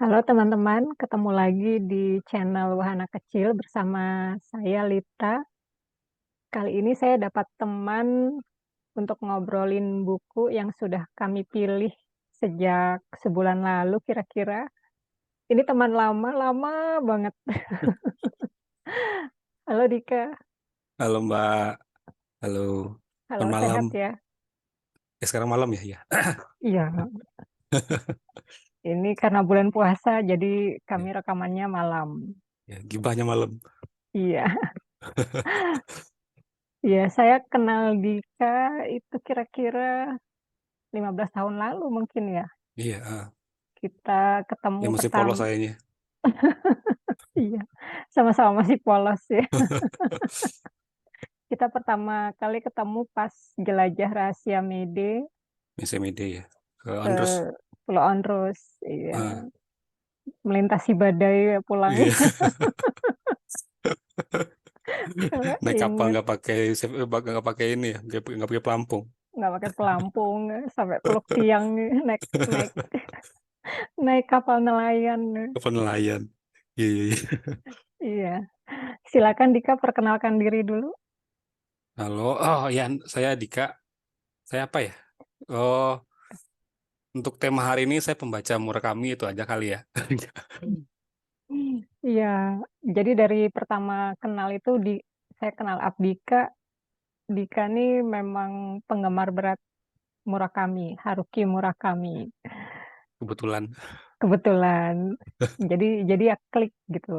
Halo teman-teman, ketemu lagi di channel Wahana Kecil bersama saya Lita. Kali ini saya dapat teman untuk ngobrolin buku yang sudah kami pilih sejak sebulan lalu kira-kira. Ini teman lama, lama banget. Halo Dika, Halo Mbak, halo. halo Selamat malam. sehat ya? Sekarang malam ya, ya. Iya, ini karena bulan puasa jadi kami Ya, rekamannya malam. ya, gibahnya malam. Iya, iya saya kenal Dika itu kira-kira 15 tahun lalu mungkin ya. Iya, Kita ya ketemu masih polos pertama, sayanya. iya, sama-sama masih polos ya. Kita pertama kali ketemu pas jelajah rahasia Mede Masih media ya. Ke ke Andrus. Pulau Andros, iya, Ah, melintasi badai pulangnya. iya. Kalau Naik kapal inget nggak pakai ini ya, nggak pakai pelampung. nggak pakai pelampung sampai peluk tiang naik naik naik kapal nelayan. Kapal nelayan. Iya, iya, iya. Iya, silakan Dika perkenalkan diri dulu. Halo, oh ya, saya Dika. Saya apa ya? Oh, untuk tema hari ini saya pembaca Murakami itu aja kali ya. Iya, jadi dari pertama kenal itu saya kenal Abdika. Dika nih memang penggemar berat Murakami, Haruki Murakami. Kebetulan. Kebetulan. Jadi ya klik gitu.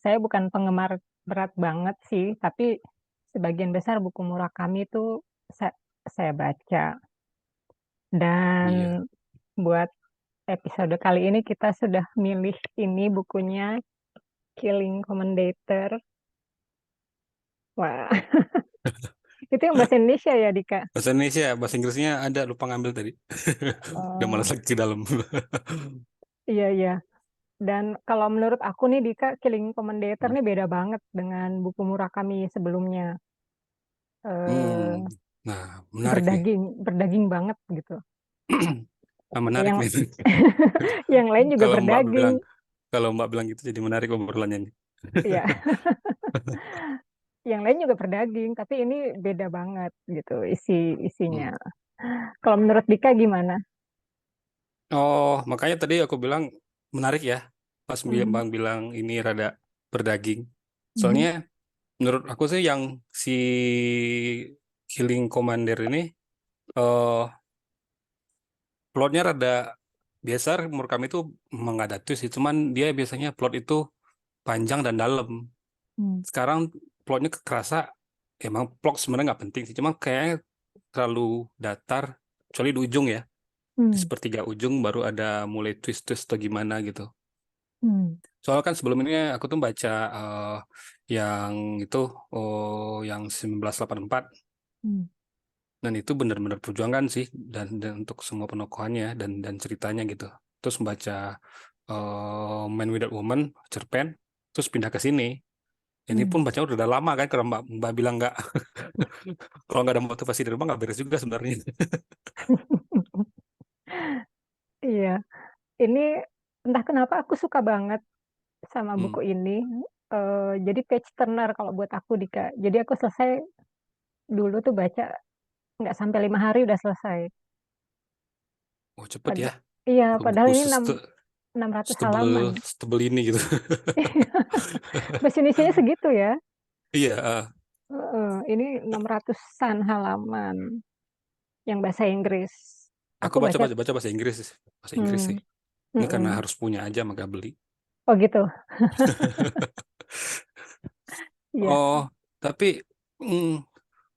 Saya bukan penggemar berat banget sih, tapi sebagian besar buku Murakami itu saya, saya baca. Dan Iya. buat episode kali ini kita sudah milih ini bukunya Killing Commendator. Wah, itu yang bahasa Indonesia ya, Dika? Bahasa Indonesia, bahasa Inggrisnya ada, lupa ngambil tadi. Udah malas Oh, lagi ke dalam. iya, iya. Dan kalau menurut aku nih Dika, Killing Commendator nih beda banget dengan buku Murakami sebelumnya. Hmm. Eh, Nah, menarik nih. berdaging banget gitu. Ah, menarik Yang nih. yang lain juga Kalau Mbak berdaging. bilang, kalau Mbak bilang gitu jadi menarik obrolannya nih. Ya, yang lain juga berdaging, tapi ini beda banget gitu isinya. Hmm. Kalau menurut Dika gimana? Oh, makanya tadi aku bilang menarik ya. Pas Mhm. Bang bilang ini rada berdaging. Mhm. Soalnya menurut aku sih yang si Killing Commander ini eh plotnya rada biasa menurut kami itu emang nggak ada twist sih. Cuman dia biasanya plot itu panjang dan dalam. Hmm. Sekarang plotnya kerasa emang plot sebenarnya nggak penting sih, cuma kayaknya terlalu datar, kecuali di ujung ya, di Hmm. sepertiga ujung baru ada mulai twist-twist atau gimana gitu. Hmm. Soalnya kan sebelum ini aku tuh baca yang itu, yang 1984, Hmm. dan itu benar-benar perjuangan sih, dan untuk semua penokohannya dan ceritanya gitu. Terus membaca Man Without Woman, Cerpen, terus pindah ke sini. Ini Hmm. pun bacanya udah lama kan, kalau Mbak bilang nggak, kalau nggak ada motivasi dari rumah nggak beres juga sebenarnya. Iya, ini entah kenapa aku suka banget sama Hmm. buku ini. Jadi page turner kalau buat aku Dika. Jadi aku selesai dulu tuh baca nggak sampai 5 hari udah selesai. Oh cepet ya, Iya, padahal buku ini 600 halaman. setebel ini gitu. Bahasa Indonesianya segitu ya. Iya, Ini 600-an halaman yang bahasa Inggris. aku Aku baca baca, baca baca bahasa Inggris sih. Bahasa Inggris sih. hmm, Ini karena mm-mm. harus punya aja maka beli. Oh gitu. Iya. Oh, tapi mm,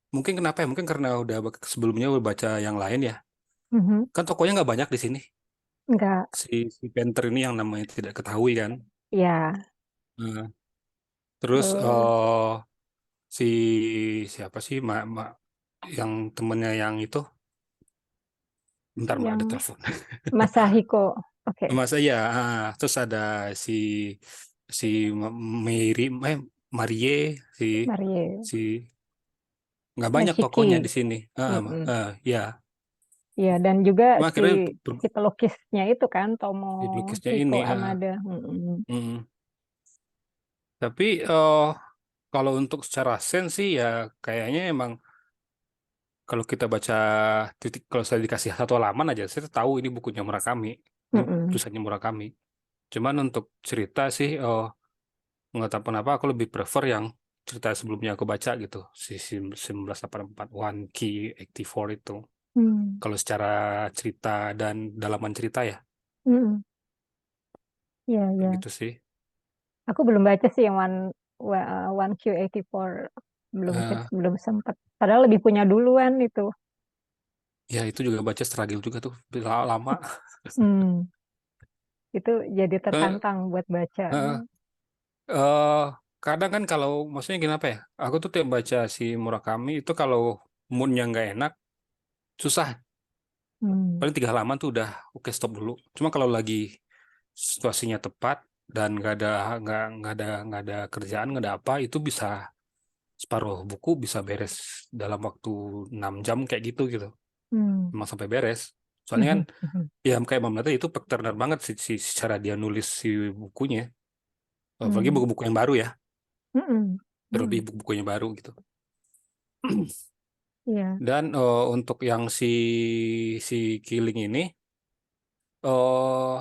mungkin kenapa ya? Mungkin karena udah sebelumnya udah baca yang lain ya. Mhm. Kan tokonya nggak banyak di sini. Enggak. Si Panther ini yang namanya tidak ketahui kan. Ya. Nah, terus Terus si siapa sih yang temennya yang itu? Bentar Mbak, ada yang telepon. Masahiko. Oke. Masa ya, terus ada si si Mary, Marie, si Marie. si nggak banyak tokohnya Nashiki. di sini. Mm-mm. Ya, Iya, dan juga Cuma si akhirnya si pelukisnya itu kan di pelukisnya Tomohiko ini, Amada. Mm-mm. tapi kalau untuk secara sense sih ya kayaknya emang kalau kita baca titik, kalau saya dikasih satu halaman aja, saya tahu ini bukunya Murakami, ini Mm-mm. tulisannya Murakami. Cuman untuk cerita sih, nggak tahu kenapa aku lebih prefer yang cerita sebelumnya aku baca gitu, si 1984 One Key 84 itu. Hmm. Kalau secara cerita dan dalaman cerita ya, Mm-mm. Iya, kayak iya. gitu sih. Aku belum baca sih yang One Q84, belum sih, Eh, belum sempat. Padahal lebih punya duluan itu. ya itu juga baca struggle juga tuh, lama. Hmm. Itu jadi Eh, tertantang buat baca. eh, eh, kadang kan kalau maksudnya kenapa ya? Aku tuh tiap baca si Murakami itu kalau moodnya nggak enak, susah. Hmm. Paling 3 halaman tuh udah oke stop dulu. Cuma kalau lagi situasinya tepat dan nggak ada kerjaan, nggak ada apa, itu bisa separuh buku bisa beres dalam waktu 6 jam kayak gitu gitu. Hmm. Emang sampai beres. Soalnya kan Mhm. Mhm. ya kayak Mam Nata itu partner banget cara dia nulis si bukunya. Apalagi Hmm. buku-buku yang baru ya. Mm-mm. Terlebih Mm. buku-buku yang baru gitu. Iya. Dan untuk yang si Killing ini, eh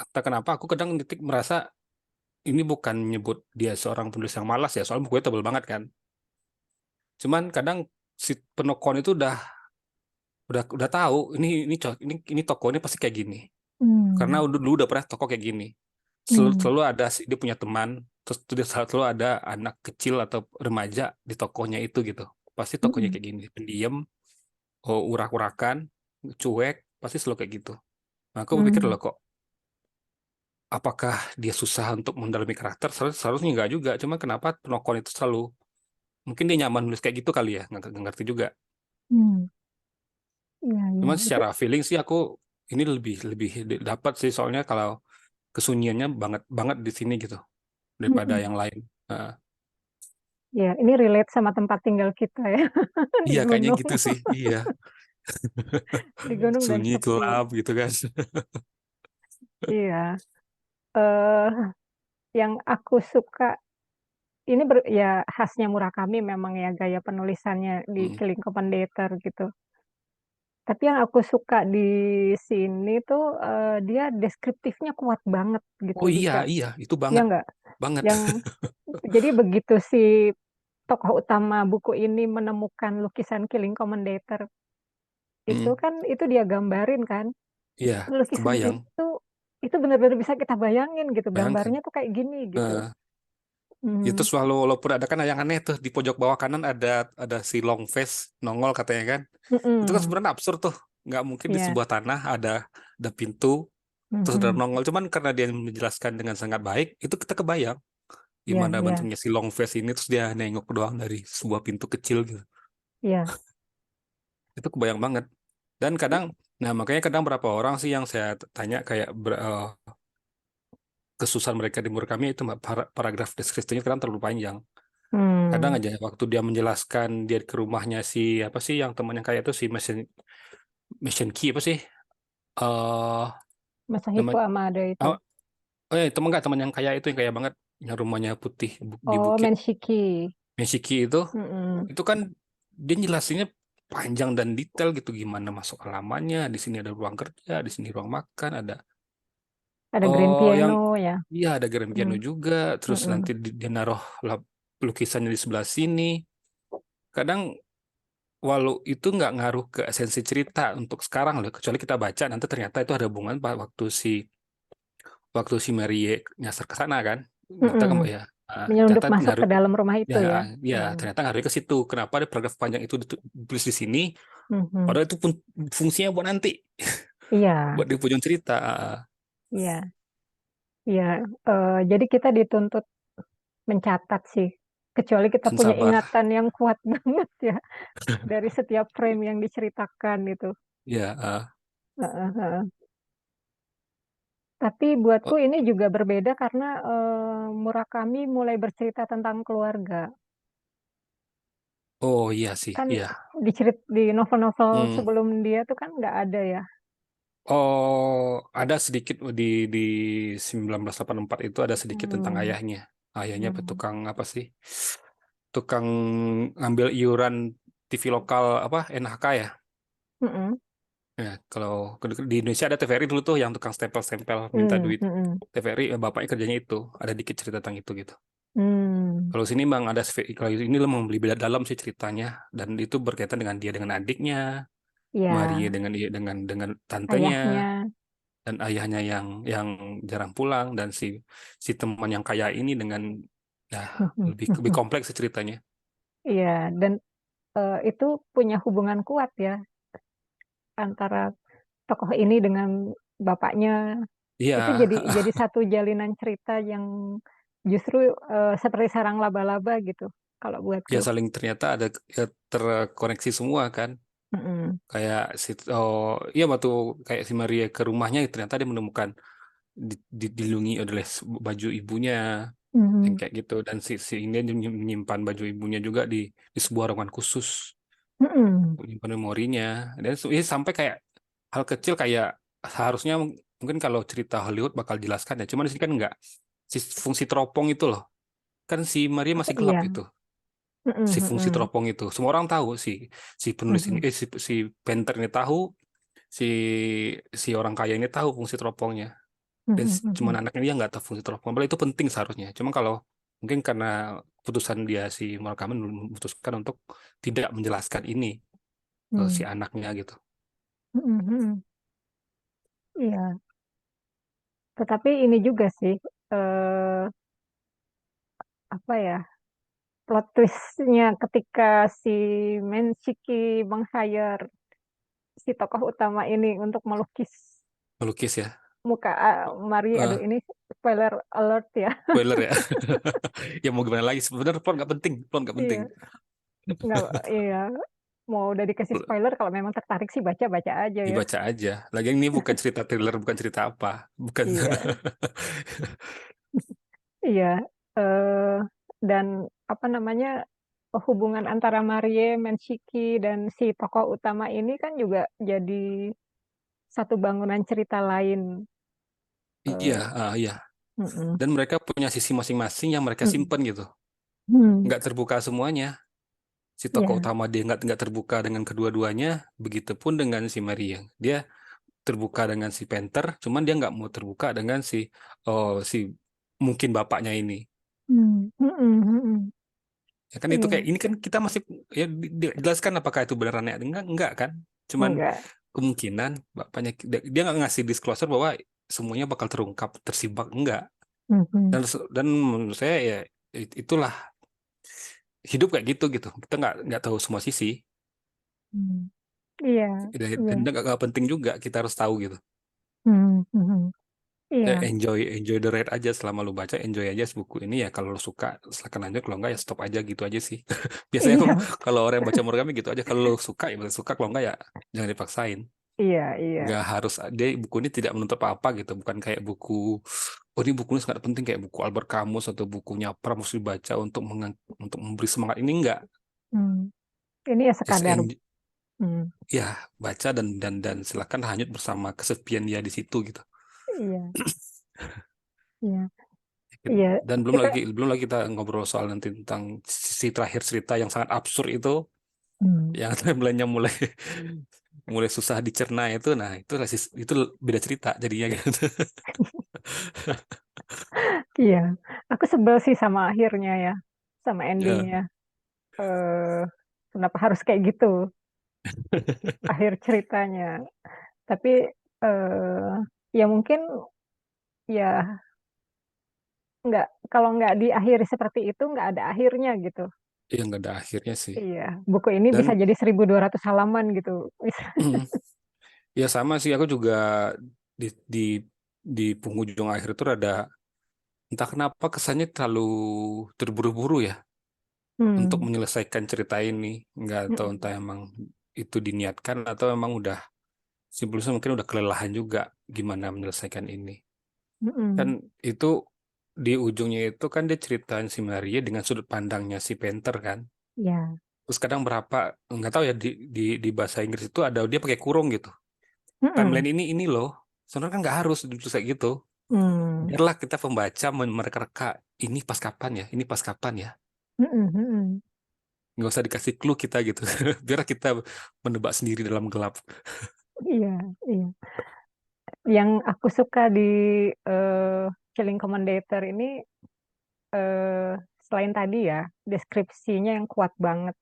entah kenapa aku kadang titik merasa ini bukan nyebut dia seorang penulis yang malas ya, soalnya bukunya tebel banget kan. Cuman kadang si penokon itu udah tahu ini toko ini pasti kayak gini. Karena Hmm. dulu udah pernah toko kayak gini. Selalu, Hmm. selalu ada dia punya teman, terus dia selalu ada anak kecil atau remaja di tokonya itu gitu. Pasti tokonya Mm-mm. kayak gini, pendiam, urak-urakan, cuek, pasti selalu kayak gitu. Nah, aku berpikir Hmm. loh kok, apakah dia susah untuk mendalami karakter? Seharusnya nggak juga. Cuma kenapa penokon itu selalu, mungkin dia nyaman nulis kayak gitu kali ya, nggak ngerti juga. Hmm. Iya, iya. Cuman Itu. secara feeling sih aku ini lebih lebih dapat sih, soalnya kalau kesunyiannya banget banget di sini gitu daripada Mm-mm. yang lain. Nah, Ya, ini relate sama tempat tinggal kita ya, di iya kayaknya gunung. gitu sih. Iya, Di gunung dan sunyi sepi. gelap gitu kan. Iya. eh yang aku suka ini ya khasnya Murakami memang ya gaya penulisannya di Mm. Killing Commendator gitu. Tapi yang aku suka di sini tuh dia deskriptifnya kuat banget gitu Oh iya bisa. iya itu Ya banget nggak? banget. Yang jadi begitu si tokoh utama buku ini menemukan lukisan Killing Commendator itu Mm. kan itu dia gambarin kan. Iya Lukisan kebayang itu benar-benar bisa kita bayangin gitu. bayangkan. Gambarnya tuh kayak gini gitu. Eh, itu Hmm. selalu walaupun ada kan yang aneh tuh di pojok bawah kanan ada si long face nongol katanya kan. Itu kan Mm-mm. sebenarnya absurd tuh. Nggak mungkin di Ya. sebuah tanah ada pintu terus ada Mhm. nongol. Cuman karena dia menjelaskan dengan sangat baik, itu kita kebayang Ya, gimana ya, bentuknya si long face ini terus dia nengok doang dari sebuah pintu kecil gitu. ya. Itu kebayang banget. Dan kadang, nah makanya kadang berapa orang sih yang saya tanya kayak kesusahan mereka di Murakami itu Mbak, paragraf deskripsinya kadang terlalu panjang. Kadang Hmm. aja waktu dia menjelaskan dia ke rumahnya si apa sih yang temannya kayak itu si Mission Key apa sih? Eh nama Masahiko Amada itu. oh, oh ya teman nggak teman yang kaya itu yang kaya banget yang rumahnya putih di Oh, bukit. Menshiki. Meshiki Mm-mm. itu kan dia jelasinnya panjang dan detail gitu gimana masuk alamannya, di sini ada ruang kerja, di sini ruang makan, ada Ada grand oh yang piano ya. iya ada grand piano Mm. juga, terus nanti Mm-mm. dia naruh lukisannya di sebelah sini. Kadang walau itu nggak ngaruh ke esensi cerita untuk sekarang loh, kecuali kita baca nanti ternyata itu ada hubungan waktu si Marie nyasar ke sana kan, kita kan Mm-mm. ya Menyelundup ternyata masuk ngaruh. ke dalam rumah Ya, itu ya. ya Mm. ternyata ngaruhnya ke situ. Kenapa ada paragraf panjang itu ditulis di sini? Mhm. Padahal itu pun fungsinya buat nanti, Iya, buat di ujung cerita. iya, iya. Jadi kita dituntut mencatat sih. Kecuali kita Dan punya sabar. ingatan yang kuat banget ya dari setiap frame yang diceritakan itu. Ya, Heeh, heeh. Tapi buatku oh, ini juga berbeda karena Murakami mulai bercerita tentang keluarga. Oh iya sih, Kan iya. di novel-novel Hmm. sebelum dia tuh kan nggak ada ya. Oh, ada sedikit di 1984 itu ada sedikit tentang Hmm. ayahnya. Ayahnya Hmm. tukang apa sih? Tukang ngambil iuran TV lokal apa NHK ya. Mm-mm. Ya, kalau di Indonesia ada TVRI dulu tuh yang tukang stempel-stempel minta Hmm. duit. Hmm. TVRI bapaknya kerjanya itu. Ada dikit cerita tentang itu gitu. Hmm. Kalau sini Bang ada kalau ini memang lebih dalam sih ceritanya dan itu berkaitan dengan dia dengan adiknya, Maria Ya, dengan tantenya ayahnya. dan ayahnya yang jarang pulang dan si teman yang kaya ini dengan ya lebih kompleks sih ceritanya. Iya, dan itu punya hubungan kuat ya antara tokoh ini dengan bapaknya. Iya, Itu jadi satu jalinan cerita yang justru seperti sarang laba-laba gitu kalau buatku. ya saling ternyata ada ya, terkoneksi semua kan. Mm-mm. Kayak iya waktu kayak si Maria ke rumahnya ternyata dia menemukan dilindungi oleh baju ibunya yang Mhm. kayak gitu dan si ini dia menyimpan baju ibunya juga di sebuah ruangan khusus Mm-mm. menyimpan memorinya dan ya, sampai kayak hal kecil kayak seharusnya mungkin kalau cerita Hollywood bakal jelaskan ya cuman di sini kan enggak fungsi teropong itu loh kan si Maria Oh masih gelap iya. itu si Mm-mm, fungsi mm-mm, teropong itu semua orang tahu si penulis ini mm-mm, si painter ini tahu si si orang kaya ini tahu fungsi teropongnya dan mm-mm, cuman mm-mm, anaknya dia nggak tahu fungsi teropong padahal itu penting seharusnya cuma kalau mungkin karena putusan dia si Murakami memutuskan untuk tidak menjelaskan ini ke si mm, anaknya gitu. mm-mm, mm-mm. Iya. Tetapi ini juga sih eh, apa ya, plot twistnya ketika si Menshiki Bang Sayer, si tokoh utama ini untuk melukis Melukis ya. muka Marie. Aduh, Eh, ini spoiler alert ya. Spoiler ya. Ya mau gimana lagi? Sebenarnya plot nggak penting. Plot nggak penting. Iya, nggak, iya, mau udah dikasih spoiler, kalau memang tertarik sih baca-baca aja ya. Dibaca aja. Lagi ini bukan cerita thriller, bukan cerita apa. Bukan. Iya, iya. eh dan apa namanya, hubungan antara Marie Menshiki dan si tokoh utama ini kan juga jadi satu bangunan cerita lain. Iya, Eh, iya. mm-mm, Dan mereka punya sisi masing-masing yang mereka mm-mm, simpen gitu. mm, Nggak terbuka semuanya. Si tokoh iya, utama dia nggak terbuka dengan kedua-duanya. Begitupun dengan si Maria. Dia terbuka dengan si Panther, cuman dia nggak mau terbuka dengan si mungkin bapaknya ini. mm, mm-mm, mm-mm. Ya kan itu kayak Iya, ini kan kita masih ya dijelaskan apakah itu beneran ya enggak kan? Cuman enggak. kemungkinan bapaknya dia nggak ngasih disclosure bahwa semuanya bakal terungkap tersibak enggak. Mhm, Dan menurut saya ya itulah hidup kayak gitu gitu. Kita nggak tahu semua sisi mm. Iya, iya. dan nggak penting juga kita harus tahu gitu. Mhm, mhm. Iya, Enjoy the ride aja selama lu baca enjoy aja buku ini ya kalau lu suka silakan lanjut kalau enggak ya stop aja gitu aja sih. Biasanya kalau iya, kalau orang yang baca Murakami gitu aja kalau lu suka ya boleh suka kalau enggak ya jangan dipaksain. iya, iya. Nggak harus dia buku ini tidak menuntut apa-apa gitu bukan kayak buku oh ini buku ini sangat penting kayak buku Albert Camus atau bukunya Pram harus dibaca untuk memberi semangat ini enggak Hmm. Ini ya just sekadar. Hmm. ya baca dan silakan hanyut bersama kesepian dia di situ gitu Iya, iya, iya. dan Kita, belum lagi kita ngobrol soal nanti tentang sisi terakhir cerita yang sangat absurd itu hmm. yang timelinenya mulai mulai susah dicerna itu nah itu beda cerita jadinya gitu. Iya. Aku sebel sih sama akhirnya ya, sama Ya, endingnya. eh Kenapa harus kayak gitu akhir ceritanya? Tapi ya mungkin ya nggak, kalau nggak diakhiri seperti itu nggak ada akhirnya gitu. yang nggak ada akhirnya sih Iya, buku ini bisa dan jadi 1.200 halaman gitu. ya sama sih aku juga di di di penghujung akhir itu ada entah kenapa kesannya terlalu terburu-buru ya untuk Hmm. menyelesaikan cerita ini nggak tahu entah emang itu diniatkan atau emang udah simpulnya mungkin udah kelelahan juga gimana menyelesaikan ini kan Mm-mm. itu di ujungnya itu kan dia ceritain si Maria dengan sudut pandangnya si Panther kan Ya. Terus kadang berapa nggak tahu ya di bahasa Inggris itu ada dia pakai kurung gitu. Mm-mm. Timeline ini loh. Sebenarnya kan nggak harus ditulis kayak gitu. Hmm. Biarlah kita pembaca mereka-reka ini pas kapan ya, ini pas kapan ya. Mm-mm. Mm-mm. Nggak usah dikasih clue kita gitu. Biar kita menebak sendiri dalam gelap. Iya, iya. Yang aku suka di Killing Commendator ini, eh, selain tadi ya, deskripsinya yang kuat banget.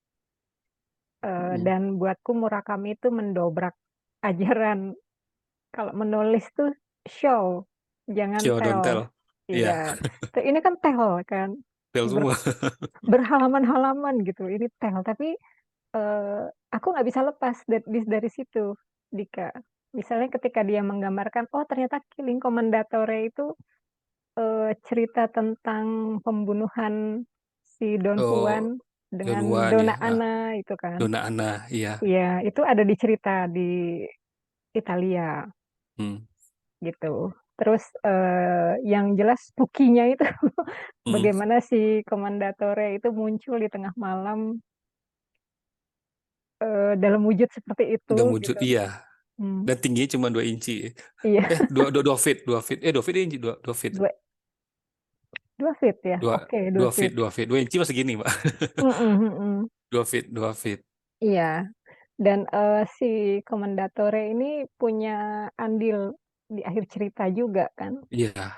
Hmm. Dan buatku Murakami itu mendobrak ajaran kalau menulis tuh show, jangan Show don't tell. tell. Iya, Iya, Ini kan tell kan, tell Ber- semua. berhalaman-halaman gitu. Ini tell, tapi eh, aku nggak bisa lepas dari situ, Dika. Misalnya ketika dia menggambarkan, oh ternyata Killing Commendatore itu cerita tentang pembunuhan si Don Juan Oh, dengan duluan ya. Donna Ah, Anna itu kan. Dona Ana, iya. Iya, itu ada di cerita di Italia Hmm. gitu. Terus yang jelas Pukinya itu Hmm. bagaimana si Commendatore itu muncul di tengah malam dalam wujud seperti itu Udah wujud gitu. iya. Hmm, Dan tingginya cuma 2 inci. iya, Dua feet, 2 feet. 2 feet inci, dua feet. dua, 2 feet ya. Dua, Oke, dua dua feet, feet. 2 feet. 2 inci masih gini, Pak. Mm-mm, mm-mm. 2 feet, 2 feet. Iya. Dan si Commendatore ini punya andil di akhir cerita juga kan. Iya.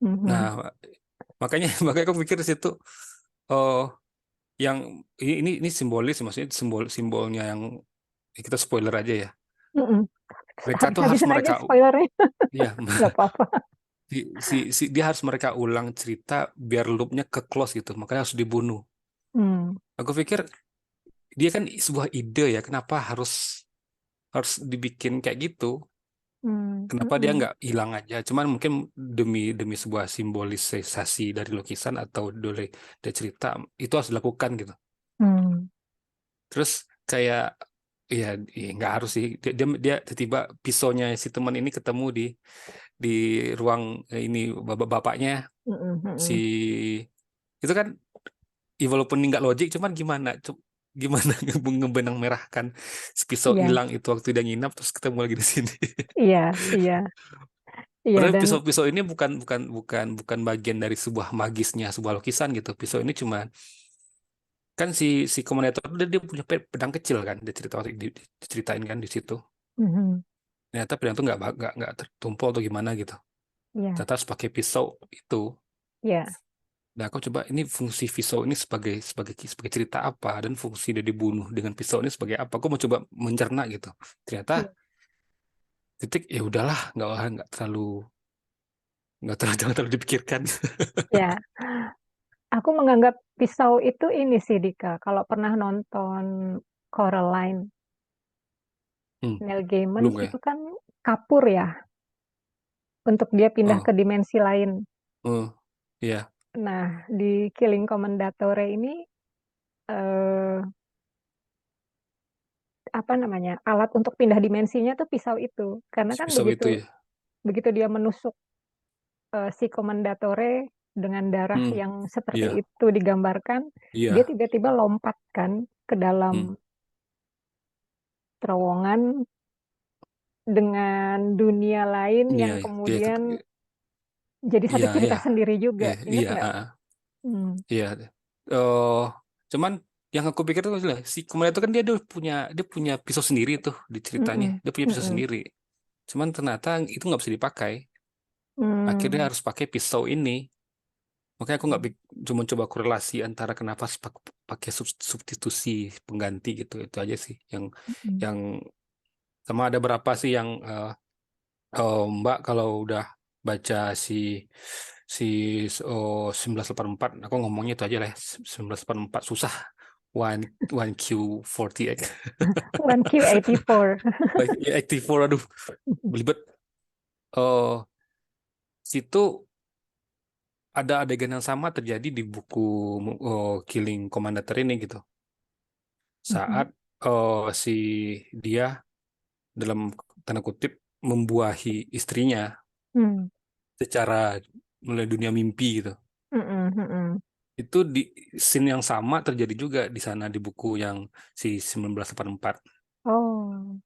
Nah, Mhm. makanya makanya aku pikir di situ, oh, yang ini simbolis, maksudnya simbolnya yang kita spoiler aja ya. Mm-mm. Mereka tuh harus Habis-habisan aja mereka, spoilernya. ya, Nggak apa-apa. dia harus mereka ulang cerita biar loopnya ke close gitu. Makanya harus dibunuh. Hmm. Aku pikir dia kan sebuah ide ya. Kenapa harus harus dibikin kayak gitu? Hmm. Kenapa dia Mm-mm. nggak hilang aja? Cuman mungkin demi demi sebuah simbolisasi dari lukisan atau dari cerita itu harus dilakukan gitu. Hmm. Terus kayak ya, nggak harus sih. Dia tiba-tiba pisaunya si teman ini ketemu di ruang ini bapaknya Mm-mm. si Mm-mm. itu kan, ya walaupun nggak logik, cuman gimana? Gimana ngebenang merahkan si pisau Iya, hilang itu waktu dia nginap terus ketemu lagi di sini. iya, iya, iya. Padahal Dan pisau-pisau ini bukan bagian dari sebuah magisnya sebuah lukisan gitu. Pisau ini cuma kan si komunitor dia punya pedang kecil kan, dia cerita diceritain kan di situ. mhm. Ternyata pedang itu nggak tertumpul atau gimana gitu. Iya, Ternyata harus pakai pisau itu. iya, Nah, aku coba ini fungsi pisau ini sebagai sebagai sebagai cerita apa dan fungsi dia dibunuh dengan pisau ini sebagai apa. Aku mau coba mencerna gitu. Ternyata iya. titik ya udahlah, nggak terlalu jangan terlalu dipikirkan. Ya, aku menganggap pisau itu ini sih Dika. Kalau pernah nonton Coraline, Hmm, Neil Gaiman belum kayak. itu kan kapur ya untuk dia pindah Oh, ke dimensi lain. oh, iya, Nah, di Killing Commendatore ini eh, apa namanya, alat untuk pindah dimensinya tuh pisau itu. Karena kan pisau begitu itu ya. begitu dia menusuk si Commendatore dengan darah Hmm, yang seperti iya, itu digambarkan, dia iya, tiba-tiba lompat kan ke dalam hmm, terowongan dengan dunia lain iya, yang iya, kemudian jadi iya, satu cerita iya, sendiri juga. Ingat iya, nggak? Hmm. iya. Oh, cuman yang aku pikir tuh adalah si Kumail itu kan dia punya pisau sendiri tuh di ceritanya. Mm-mm. Dia punya pisau Mm-mm. sendiri. Cuman ternyata itu nggak bisa dipakai. Akhirnya Hmm. harus pakai pisau ini. Makanya aku nggak cuma coba korelasi antara kenapa pakai substitusi pengganti gitu. Itu aja sih Mm-mm. yang sama ada berapa sih yang Mbak kalau udah baca si si 1984, aku ngomongnya itu aja lah, 1984 susah. One Q48. 1Q84. Like 84, aduh belibet. Oh, situ ada adegan yang sama terjadi di buku Killing Commander ini gitu. Mhm. Saat si dia dalam tanda kutip membuahi istrinya Hmm. secara mulai dunia mimpi gitu. Mm-mm. Mm-mm. Itu di scene yang sama terjadi juga di sana di buku yang si 1984. Oh.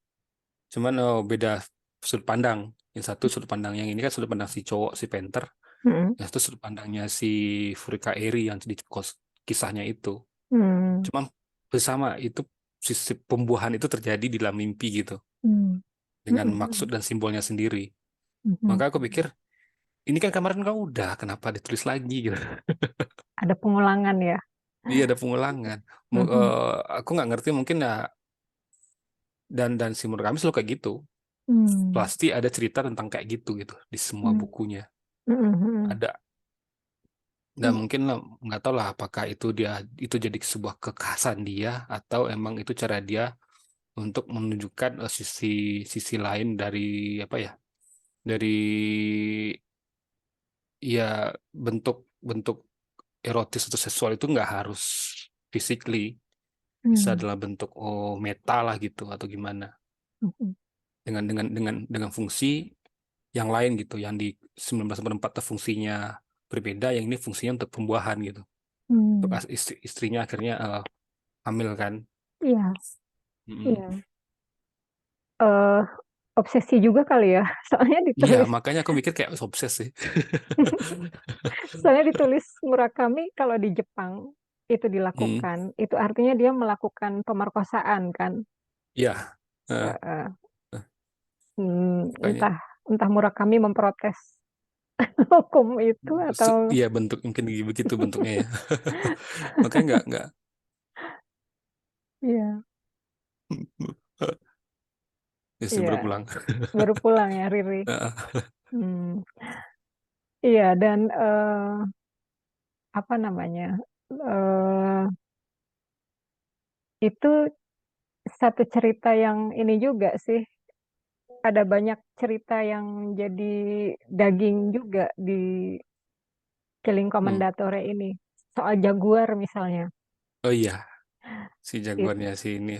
Cuman beda sudut pandang. Yang satu sudut pandang yang ini kan sudut pandang si cowok si Panther. Mm-mm. Yang satu sudut pandangnya si Furika Eri yang di kisahnya itu. Hmm. Cuma bersama itu sisi pembuahan itu terjadi di dalam mimpi gitu Hmm. dengan maksud Mm-mm. dan simbolnya sendiri. Mm-mm. Maka aku pikir ini kan kemarin kau udah kenapa ditulis lagi gitu. Ada pengulangan ya. Iya ada pengulangan. Mm-mm. Aku nggak ngerti mungkin ya dan si Murakami selalu kayak gitu. Hmm. Pasti ada cerita tentang kayak gitu gitu di semua Hmm. bukunya. Mm-mm. Ada dan Mm. mungkin lah nggak tahu lah apakah itu jadi sebuah kekhasan dia atau emang itu cara dia untuk menunjukkan sisi sisi lain dari apa ya dari ya bentuk-bentuk erotis atau seksual itu nggak harus physically bisa Hmm. adalah bentuk meta lah gitu atau gimana Mm-mm. dengan fungsi yang lain gitu yang di 1944 tuh fungsinya berbeda yang ini fungsinya untuk pembuahan gitu untuk Hmm. istrinya akhirnya hamil kan. Iya, Mm. iya. eh Obsesi juga kali ya. Soalnya Iya ditulis, makanya aku mikir kayak sukses sih. soalnya ditulis Murakami kalau di Jepang itu Hmm. dilakukan, itu artinya dia melakukan pemerkosaan kan. Iya. Eh, Eh, eh, eh, makanya entah entah Murakami memprotes hukum itu atau iya bentuk mungkin begitu bentuknya ya. Makanya nggak iya, istri iya, baru pulang. baru pulang ya Riri. Hmm, iya dan apa namanya? eh itu satu cerita yang ini juga sih. Ada banyak cerita yang jadi daging juga di Killing Hmm. Commendatore ini. Soal Jaguar misalnya. Oh iya, si It- jagoannya si ini,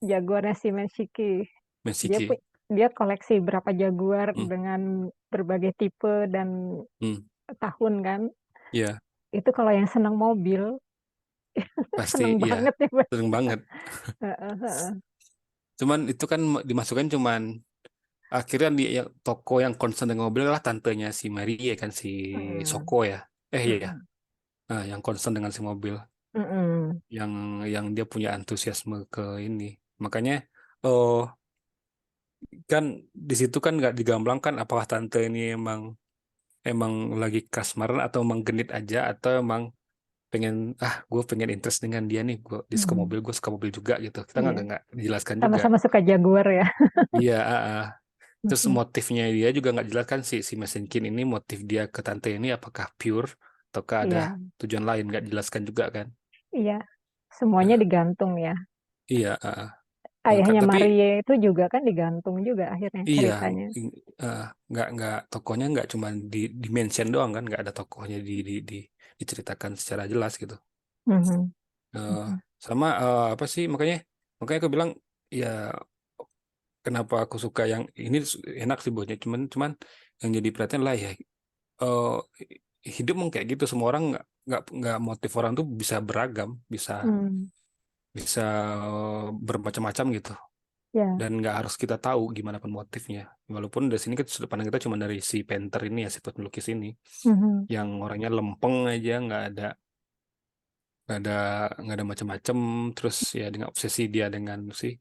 Jaguarnya si Menshiki. Dia Mesiki. pu- dia koleksi berapa Jaguar Hmm. dengan berbagai tipe dan Hmm. tahun kan. Iya, Itu kalau yang senang mobil, pasti seneng iya. banget ya. Bang. Sering banget. Heeh, heeh. Cuman itu kan dimasukkan cuman akhirnya di toko yang concern dengan mobil adalah tantenya si Marie kan si Heeh, Soko ya. Iya ya. heeh, Nah, yang concern dengan si mobil, heeh. yang dia punya antusiasme ke ini. Makanya oh kan di situ kan nggak digamblangkan apakah tante ini emang emang lagi kasmaran atau emang genit aja atau emang pengen gue pengen interest dengan dia nih dia suka Hmm, mobil gue suka mobil juga gitu kita iya. nggak dijelaskan juga. Sama-sama suka Jaguar ya. Iya terus Heeh. motifnya dia juga nggak jelaskan si Mesin Kin ini motif dia ke tante ini apakah pure ataukah ada Iya, tujuan lain nggak dijelaskan juga kan. iya. Semuanya digantung ya. Iya Ayahnya tapi Marie itu juga kan digantung juga akhirnya iya ceritanya. nggak tokohnya nggak cuma di mention doang kan nggak ada tokohnya diceritakan secara jelas gitu. Mhm. Eh, Mhm. sama apa sih makanya makanya aku bilang ya kenapa aku suka yang ini enak sih buatnya cuman cuman yang jadi perhatian lah ya eh, hidup emang kayak gitu semua orang nggak motif orang tuh bisa beragam bisa Hmm. bisa bermacam-macam gitu Ya. dan nggak harus kita tahu gimana pun motifnya walaupun dari sini kan sudut pandang kita cuma dari si painter ini ya si pelukis ini Mhm. yang orangnya lempeng aja nggak ada nggak ada macam-macam terus ya dengan obsesi dia dengan si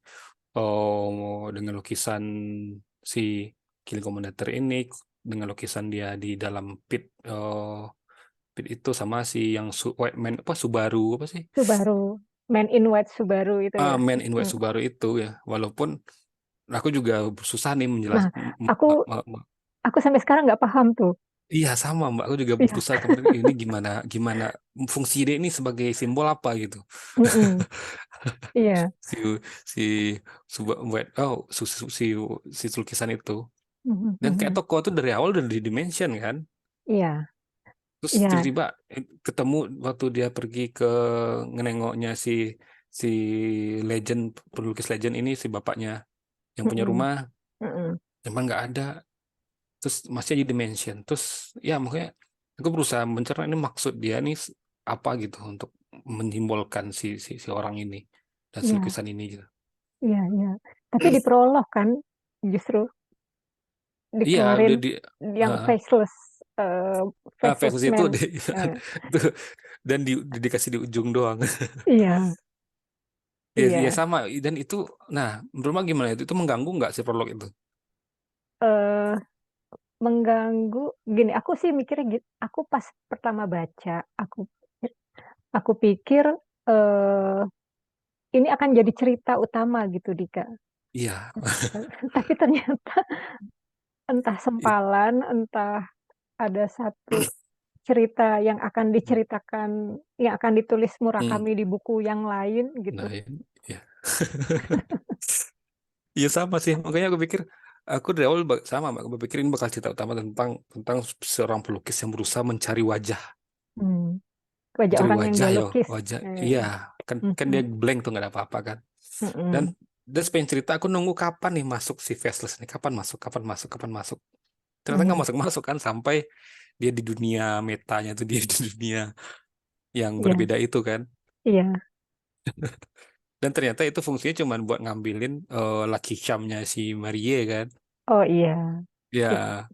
dengan lukisan si Killing Commander ini dengan lukisan dia di dalam pit itu sama si yang White Man apa Subaru apa sih Subaru. Man in White Subaru itu ya. Man in White Mm. Subaru itu ya walaupun aku juga susah nih Nah, menjelaskan. aku aku sampai sekarang nggak paham tuh. Iya sama Mbak, aku juga Iya. berusaha kemarin ini gimana gimana fungsi dia ini sebagai simbol apa gitu. Mm-mm. Iya. Si si si lukisan itu. Mhm. Dan kayak Mhm. toko tuh dari awal udah di dimension kan. Iya. Terus Iya. tiba-tiba ketemu waktu dia pergi ke ngenengoknya si legend pelukis legend ini si bapaknya yang punya Mm-mm. rumah Mm-mm. emang nggak ada. Terus masih aja dimension. Terus ya makanya aku berusaha mencerna ini maksud dia nih apa gitu untuk menyimbolkan si orang ini dan si Iya, lukisan ini gitu. iya, iya. Tapi di prolog kan justru Iya, dikeluarin di yang uh, faceless, eh, faceless versus itu man. Eh, itu dan dikasih di ujung doang. iya, Ya, ya iya. sama dan itu nah menurut Mbak gimana itu mengganggu nggak si prolog itu? eh Mengganggu. Gini, aku sih mikirnya gitu. Aku pas pertama baca, aku pikir eh ini akan jadi cerita utama gitu, Dika. Iya. Tapi ternyata entah It- sempalan, entah ada satu cerita yang akan diceritakan, yang akan ditulis Hmm, Murakami di buku yang lain gitu. nah ya. Iya sama sih, makanya aku pikir aku dari awal sama, Mbak. Aku pikir ini bakal cerita utama tentang tentang seorang pelukis yang berusaha Hmm. Wajah mencari orang yang wajah dia ya, lukis. wajah. Eh, Iya, kan kan dia mhm, blank tuh nggak ada apa-apa kan. Dan mhm. dan pengen cerita aku nunggu kapan nih masuk si Faceless nih, kapan masuk, kapan masuk, kapan masuk. Ternyata nggak Mhm. masuk-masuk kan sampai dia di dunia metanya tuh dia di dunia yang Iya, berbeda itu kan. iya. Dan ternyata itu fungsinya cuma buat ngambilin Lucky Charm-nya si Marie kan. Oh iya. It- Ya,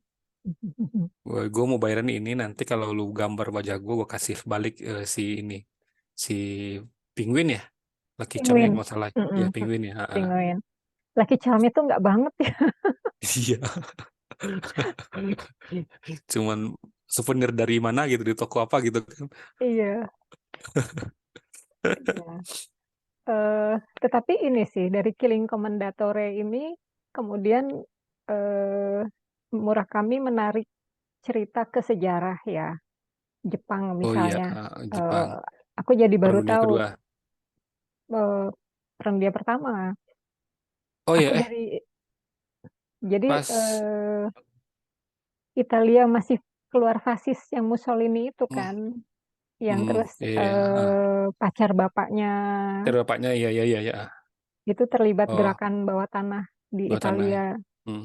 gue mau bayaran ini nanti kalau lu gambar wajah gue kasih balik si ini si penguin ya, Lucky Charm-nya Penguin. nggak masalah ya Mhm, penguin ya. penguin. Lucky Charmnya tuh nggak banget ya. Iya, cuman souvenir dari mana gitu di toko apa gitu kan. Iya, iya. Eh, tetapi ini sih dari Killing Commendatore ini kemudian eh, Murakami menarik cerita ke sejarah ya Jepang Oh iya, misalnya. Eh, Jepang aku jadi Perang baru Dunia tahu Kedua. Perang Dunia Pertama. Oh iya, Aku jadi pas Italia masih keluar fasis yang Mussolini itu hmm, kan, yang terus iya, pacar bapaknya Terus bapaknya iya iya iya iya. itu terlibat Oh, gerakan bawah tanah di buat tanah ya. Italia Hmm,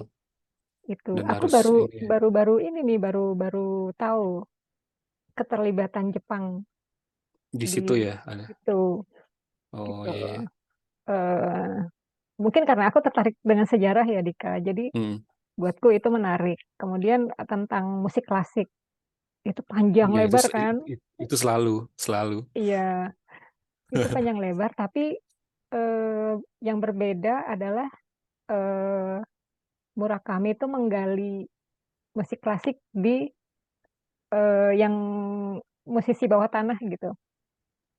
itu. dan Aku harus baru ini ya. baru baru ini nih baru baru tahu keterlibatan Jepang Di di situ ya ada. itu Oh gitu. iya, iya. Eh, Mungkin karena aku tertarik dengan sejarah ya Dika. Jadi Hmm, buatku itu menarik. Kemudian tentang musik klasik itu panjang iya lebar kan? itu selalu selalu. Iya, itu panjang lebar. Tapi yang berbeda adalah eh, Murakami itu menggali musik klasik di yang musisi bawah tanah gitu,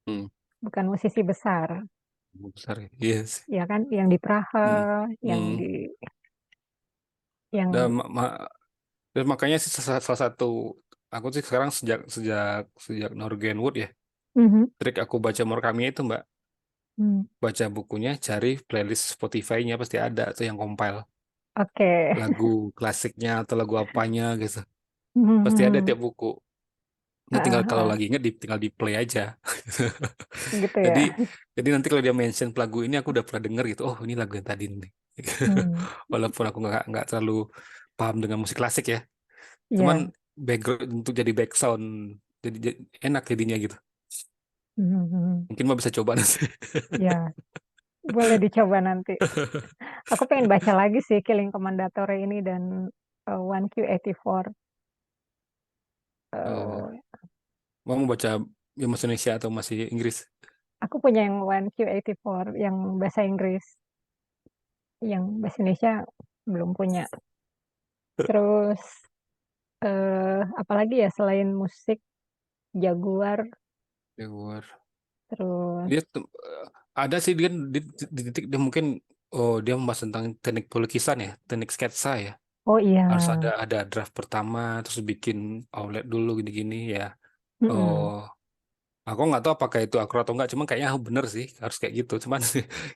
Hmm, bukan musisi besar, besar ya. Yes. ya kan? Yang di Praha, Hmm, yang hmm. di yang Dan, dan makanya sih salah satu aku sih sekarang sejak sejak sejak Northern Wood ya. Mhm. Trik aku baca Murakami itu Mbak, Hmm. baca bukunya, cari playlist Spotify-nya pasti ada tuh yang compile Oke. lagu klasiknya atau lagu apanya gitu. Pasti ada Mhm. tiap buku. Nah, tinggal Ah, kalau ah, lagi inget tinggal di play aja. gitu ya. Jadi jadi nanti kalau dia mention lagu ini aku udah pernah denger gitu. Oh, ini lagu yang tadi nih. Hmm. Walaupun aku nggak terlalu paham dengan musik klasik ya. Cuman Ya. background untuk jadi background jadi enak jadinya gitu. Mhm. Mungkin mah bisa coba nanti. Ya, boleh dicoba nanti. Aku pengen baca lagi sih Killing Commendatore ini dan 1Q84. Oh, Eh, mau baca yang bahasa Indonesia atau masih Inggris? aku punya yang 1Q84 yang bahasa Inggris, yang bahasa Indonesia belum punya. Terus apalagi ya selain musik, Jaguar, Ya, War. terus Ada sih dia di titik dia mungkin oh dia membahas tentang teknik pelukisan ya, teknik sketsa ya. oh iya, Harus ada draft pertama terus bikin outlet dulu gini-gini ya. Oh, mm-mm, aku nggak tahu apakah itu akurat atau nggak, cuman kayaknya bener sih harus kayak gitu. Cuman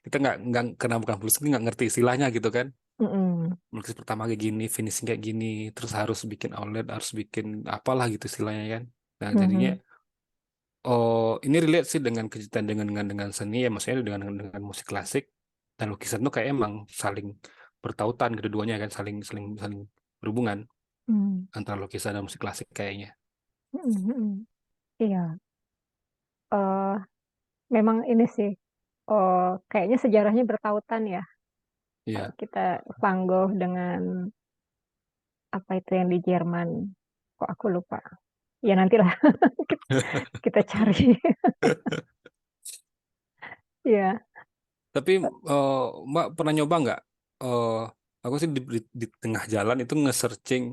kita nggak karena bukan pelukis nggak ngerti istilahnya gitu kan. mm-mm, Melukis pertama kayak gini, finishing kayak gini, terus harus bikin outlet, harus bikin apalah gitu istilahnya kan. Nah jadinya mhm, oh ini relate sih dengan kejutan dengan seni ya, maksudnya dengan musik klasik dan lukisan tuh kayak emang saling bertautan keduanya kan, saling saling saling berhubungan mm, antara lukisan dan musik klasik kayaknya. mm, mm. Iya. eh, memang ini sih, kayaknya sejarahnya bertautan ya. Kalau Iya. kita Van Gogh dengan apa itu yang di Jerman, kok aku lupa. Ya nantilah kita cari. Ya. Tapi Mbak pernah nyoba nggak? Eh, aku sih di tengah jalan itu nge-searching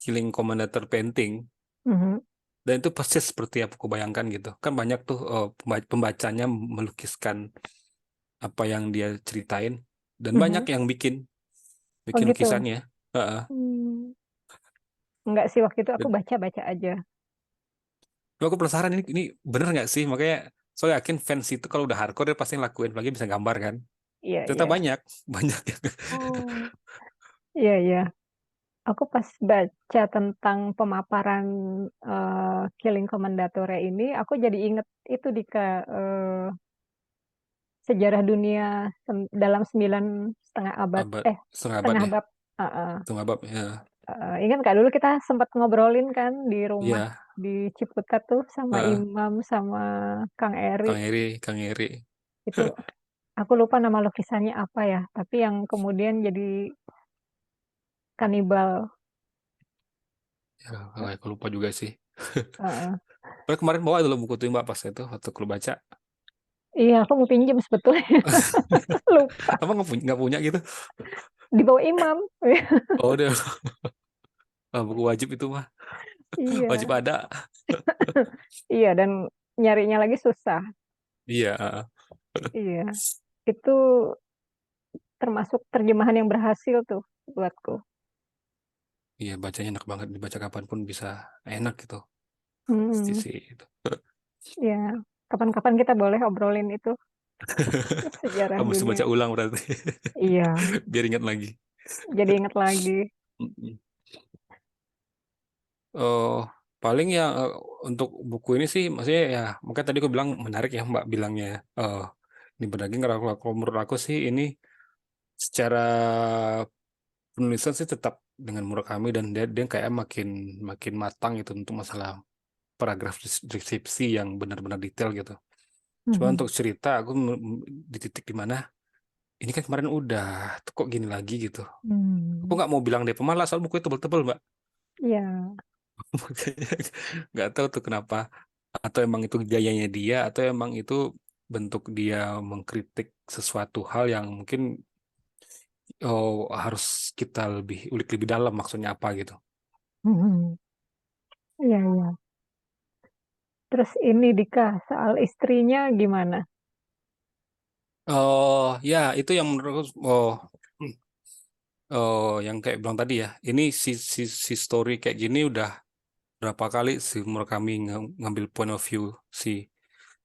Killing Commendator painting, Mhm, dan itu persis seperti yang aku bayangkan gitu. Kan banyak tuh pembacanya melukiskan apa yang dia ceritain, dan banyak mhm. yang bikin Oh bikin gitu. lukisannya. Heeh. Hmm. Enggak sih, waktu itu aku Dan baca-baca aja. aku penasaran ini bener nggak sih? Makanya saya yakin fans itu kalau udah hardcore dia pasti ngelakuin, lagi bisa gambar kan. Iya, Ternyata iya. banyak banyak yang Oh, iya, iya. Aku pas baca tentang pemaparan Killing Commendatore ini, aku jadi inget itu sejarah dunia dalam 9,5 abad, abad setengah abad setengah ya, bab. Uh, setengah abad ya. ingat nggak dulu kita sempat ngobrolin kan di rumah Iya, di Ciputat tuh sama heeh. Imam sama Kang Eri. Kang Eri. Itu aku lupa nama lukisannya apa ya, tapi yang kemudian jadi kanibal. Ya, aku lupa juga sih. Uh, Tapi kemarin bawa dulu buku tuh Mbak pas itu waktu aku baca. iya, aku mau pinjam sebetulnya. Lupa. Apa nggak punya gitu? Di bawah Imam. Oh, udah. Buku wajib itu mah. Wajib Iya, ada. iya dan nyarinya lagi susah. Iya, heeh. Iya, itu termasuk terjemahan yang berhasil tuh buatku. Iya, bacanya enak banget, dibaca kapanpun bisa enak gitu. Hmm, Sisi itu. ya, kapan-kapan kita boleh obrolin itu sejarah Mesti baca dunia. ulang berarti. Iya, Biar ingat lagi. jadi ingat lagi. Mm-mm. Oh, paling ya untuk buku ini sih, maksudnya ya, makanya tadi aku bilang menarik ya Mbak bilangnya. Ini berdaging, kalau menurut aku sih ini secara penulisan sih tetap dengan Murakami, dan dia kayak makin makin matang gitu untuk masalah paragraf deskripsi yang benar-benar detail gitu. Cuma Mhm. untuk cerita aku di titik di mana ini kan kemarin udah kok gini lagi gitu. Aku Hmm, nggak mau bilang dia pemalas, soal buku itu tebel-tebel Mbak. ya, Makanya nggak tahu tuh kenapa. Atau emang itu gayanya dia, atau emang itu bentuk dia mengkritik sesuatu hal yang mungkin harus kita lebih ulik lebih dalam maksudnya apa gitu. mhm. Iya, iya. Terus ini Dika, soal istrinya gimana? Oh ya, itu yang menurutku hmm, yang kayak bilang tadi ya. Ini si story kayak gini udah berapa kali si Murakami ngambil point of view si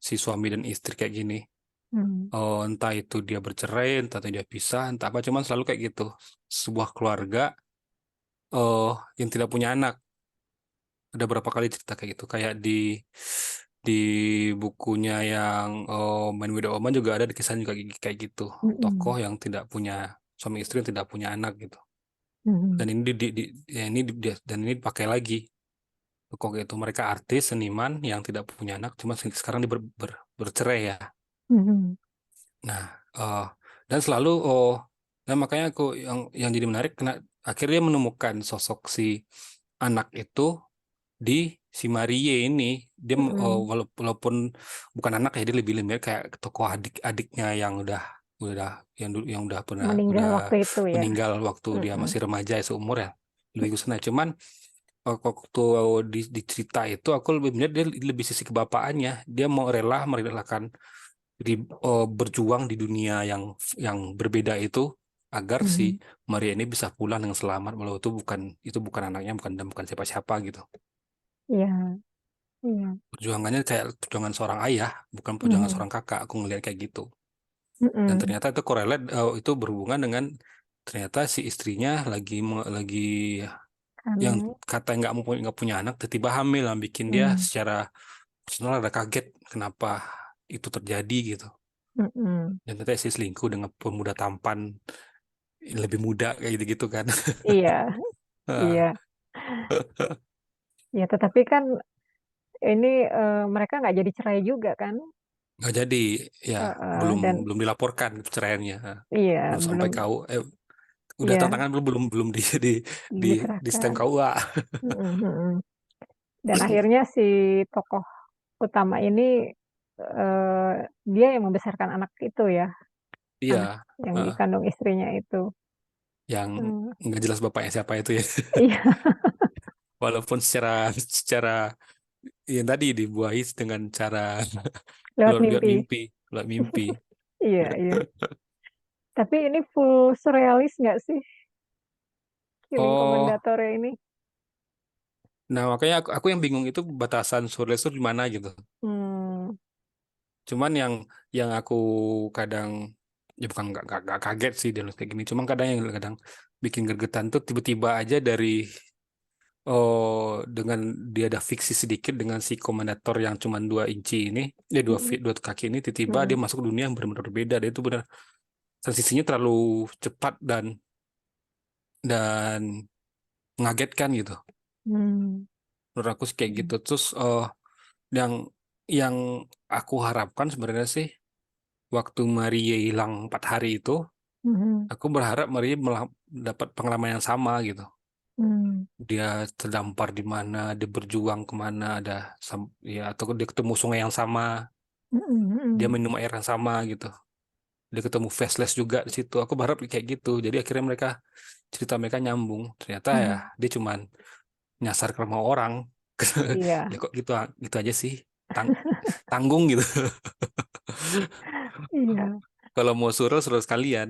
si suami dan istri kayak gini. Hmm, Oh, entah itu dia bercerai, entah itu dia pisah, entah apa, cuman selalu kayak gitu. Sebuah keluarga yang tidak punya anak. Ada berapa kali cerita kayak gitu. Kayak di bukunya yang Main with the Woman juga ada kisah juga kayak gitu. Tokoh mhm, yang tidak punya suami istri yang tidak punya anak gitu. Dan mhm, ini ya ini dan ini dipakai lagi. Tokoh itu mereka artis, seniman yang tidak punya anak, cuma sekarang bercerai ya. mhm, Nah, dan selalu dan makanya aku yang jadi menarik kena akhirnya menemukan sosok si anak itu di si Marie ini. Dia mhm. walaupun bukan anak ya, dia lebih lebih kayak tokoh adik-adiknya yang udah yang udah pernah Meninggal udah waktu itu ya. meninggal waktu dia Mhm, masih remaja seumur ya, lebih ke sana. Cuman waktu di cerita itu aku lebih melihat dia lebih sisi kebapaannya. Dia mau merelakan berjuang di dunia yang berbeda itu agar si mhm. Maria ini bisa pulang dengan selamat, walau itu bukan anaknya, bukan siapa-siapa gitu. Iya, iya. Perjuangannya kayak perjuangan seorang ayah, bukan perjuangan Mhm, seorang kakak. Aku ngelihat kayak gitu. Dan mhm. ternyata itu korelate, itu berhubungan dengan ternyata si istrinya lagi yang Hamil. kata nggak punya anak, tiba-tiba hamil, yang bikin dia Mhm, secara personal ada kaget kenapa itu terjadi gitu. mhm. Dan ternyata si selingkuh dengan pemuda tampan lebih muda kayak gitu-gitu kan. Iya, Ah, iya. Ya, tetapi kan ini mereka nggak jadi cerai juga kan? Nggak jadi, ya belum Dan belum dilaporkan perceraiannya. iya Belum sampai belum, KU, udah tanda iya tangan belum belum belum di diserahkan. stamp KUA. Mm-mm, mm-mm. Dan akhirnya si tokoh utama ini eh, dia yang membesarkan anak itu ya, anak Iya, yang eh, dikandung istrinya itu. yang Hmm, nggak jelas bapaknya siapa itu ya. iya, Walaupun secara secara yang tadi dibuahi dengan cara lewat lihat mimpi. mimpi, lihat mimpi. Iya, iya. Tapi ini full surrealis nggak sih, Killing Oh, Commendatore ini? nah makanya aku yang bingung itu batasan surreal itu di mana gitu. Hmm, Cuman yang aku kadang ya bukan nggak kaget sih dia kayak gini. Cuman kadang yang kadang bikin gergetan tuh tiba-tiba aja dari dengan dia ada fiksi sedikit dengan si komandator yang cuma 2 inci ini, dua mm, feet 2 kaki ini, tiba-tiba dia mm, masuk dunia yang benar-benar berbeda. Dia itu benar transisinya terlalu cepat dan mengagetkan gitu. mm, Menurut aku sih kayak mm, gitu. Terus yang yang aku harapkan sebenarnya sih waktu Maria hilang 4 hari itu, mm, aku berharap Maria dapat pengalaman yang sama gitu. mm, Dia terdampar di mana, dia berjuang kemana, ya atau dia ketemu sungai yang sama, mm, dia mm, minum air yang sama gitu. Dia ketemu Faceless juga di situ. Aku berharap kayak gitu. Jadi akhirnya cerita mereka nyambung. Ternyata ya mm. dia cuman nyasar ke rumah orang. Iya, Ya kok gitu gitu aja sih. Tang tanggung gitu. iya. Kalau mau suruh sekalian.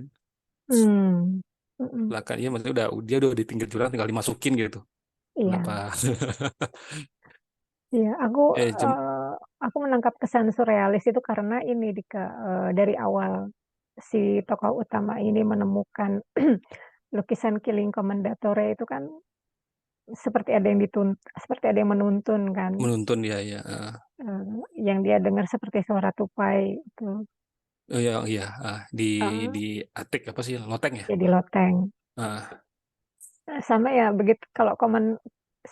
Hmm, mm, Lah kan ya maksudnya dia udah di pinggir jurang tinggal dimasukin gitu. Kenapa? iya, iya. Eh, jem- Eh, aku menangkap kesan surrealis itu karena ini dari awal si tokoh utama ini menemukan lukisan Killing Commendatore itu kan seperti ada yang menuntun kan. Menuntun ya ya. Eh, yang dia dengar seperti suara tupai itu Ya iya di eh, atik apa sih loteng ya. jadi loteng. Ah, Sama ya begitu kalau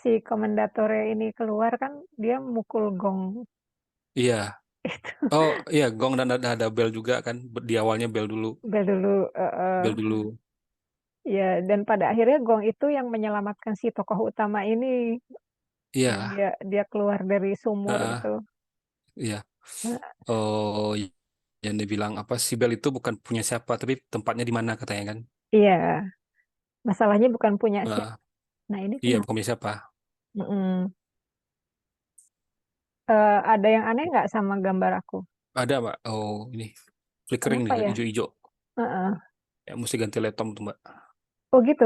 si komendatore ini keluar kan dia mukul gong iya. itu Oh iya gong dan ada bel juga kan. Di awalnya bel dulu. bel dulu Bel dulu. ya, dan pada akhirnya gong itu yang menyelamatkan si tokoh utama ini yang Iya. dia keluar dari sumur itu. ah, iya. Oh yang dia bilang apa si bel itu bukan punya siapa tapi tempatnya di mana katanya kan. Iya, masalahnya bukan punya siapa. Ah, Nah ini iya kenapa? bukan punya siapa. Mm-mm. Ada yang aneh nggak sama gambar aku? Ada Mbak. Oh ini flickering Kenapa nih ya? hijau-hijau. Heeh. Ya mesti ganti laptop tuh Mbak. Oh gitu.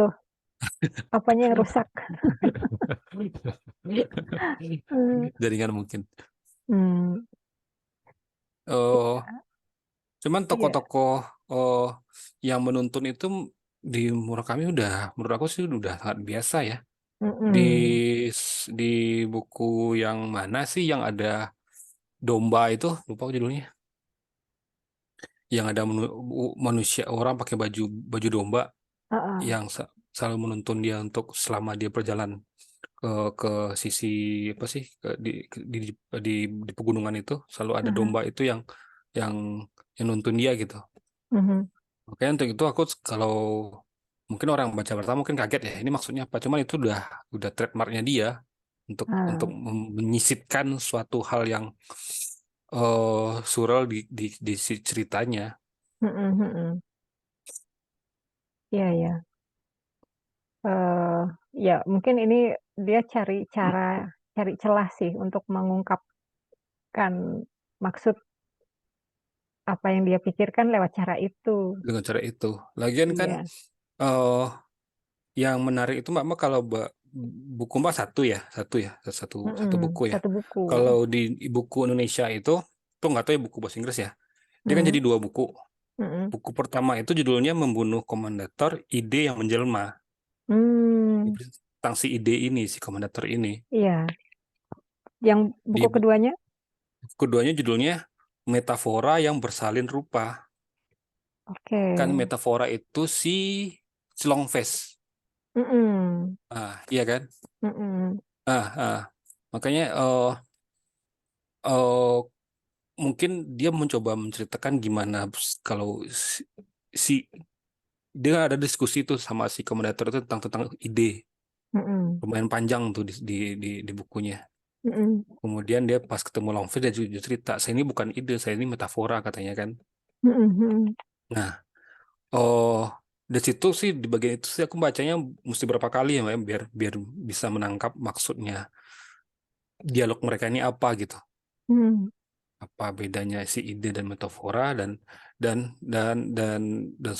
Apanya yang rusak? Hmm. Jaringan mungkin. Hmm. Oh, cuman Iya. tokoh-tokoh oh yang menuntun itu di Murakami menurut aku sih udah sangat biasa ya. Di Mm-mm. di buku yang mana sih yang ada domba itu lupa aku judulnya. Yang ada manusia orang pakai baju domba Heeh. yang selalu menuntun dia untuk selama dia berjalan ke ke sisi apa sih di, di pegunungan itu selalu ada Aha. domba itu yang yang nuntun dia gitu. Mhm. Makanya untuk itu aku kalau mungkin orang baca pertama mungkin kaget ya ini maksudnya apa. Cuman itu udah trademarknya dia untuk Ah. menyisipkan suatu hal yang surreal di si ceritanya Mm-mm, mm-mm. Iya, ya. Eh, ya, mungkin ini dia cari celah sih untuk mengungkapkan maksud apa yang dia pikirkan lewat cara itu. dengan cara itu. Lagian kan Iya. eh yang menarik itu Mbak kalau buku Mbak satu Mm-mm. buku ya. Satu buku. Kalau di buku Indonesia itu tuh nggak tahu ya buku bahasa Inggris ya. Dia kan Mm. jadi 2 buku. Mm-mm. Buku pertama itu judulnya Membunuh Komandator, Ide yang Menjelma. Hmm. Tentang si ide ini, si komandator ini. Iya. Yang Di buku keduanya? keduanya judulnya Metafora yang Bersalin Rupa. Oke. Kan metafora itu si long face. Mm-mm. Iya kan? Mm-mm. Ah, ah. Makanya eh, mungkin dia mencoba menceritakan gimana kalau si dia ada diskusi tuh sama si komentator itu tentang tentang ide Mm-mm. lumayan panjang tuh di bukunya. Mm-mm. Kemudian dia pas ketemu Longfish dia juga cerita, saya ini bukan ide, saya ini metafora katanya kan. Mm-mm. Nah, oh di situ sih di bagian itu sih aku bacanya mesti berapa kali ya, Mbak, ya, biar biar bisa menangkap maksudnya dialog mereka ini apa gitu. Mm. Apa bedanya si ide dan metafora dan dan dan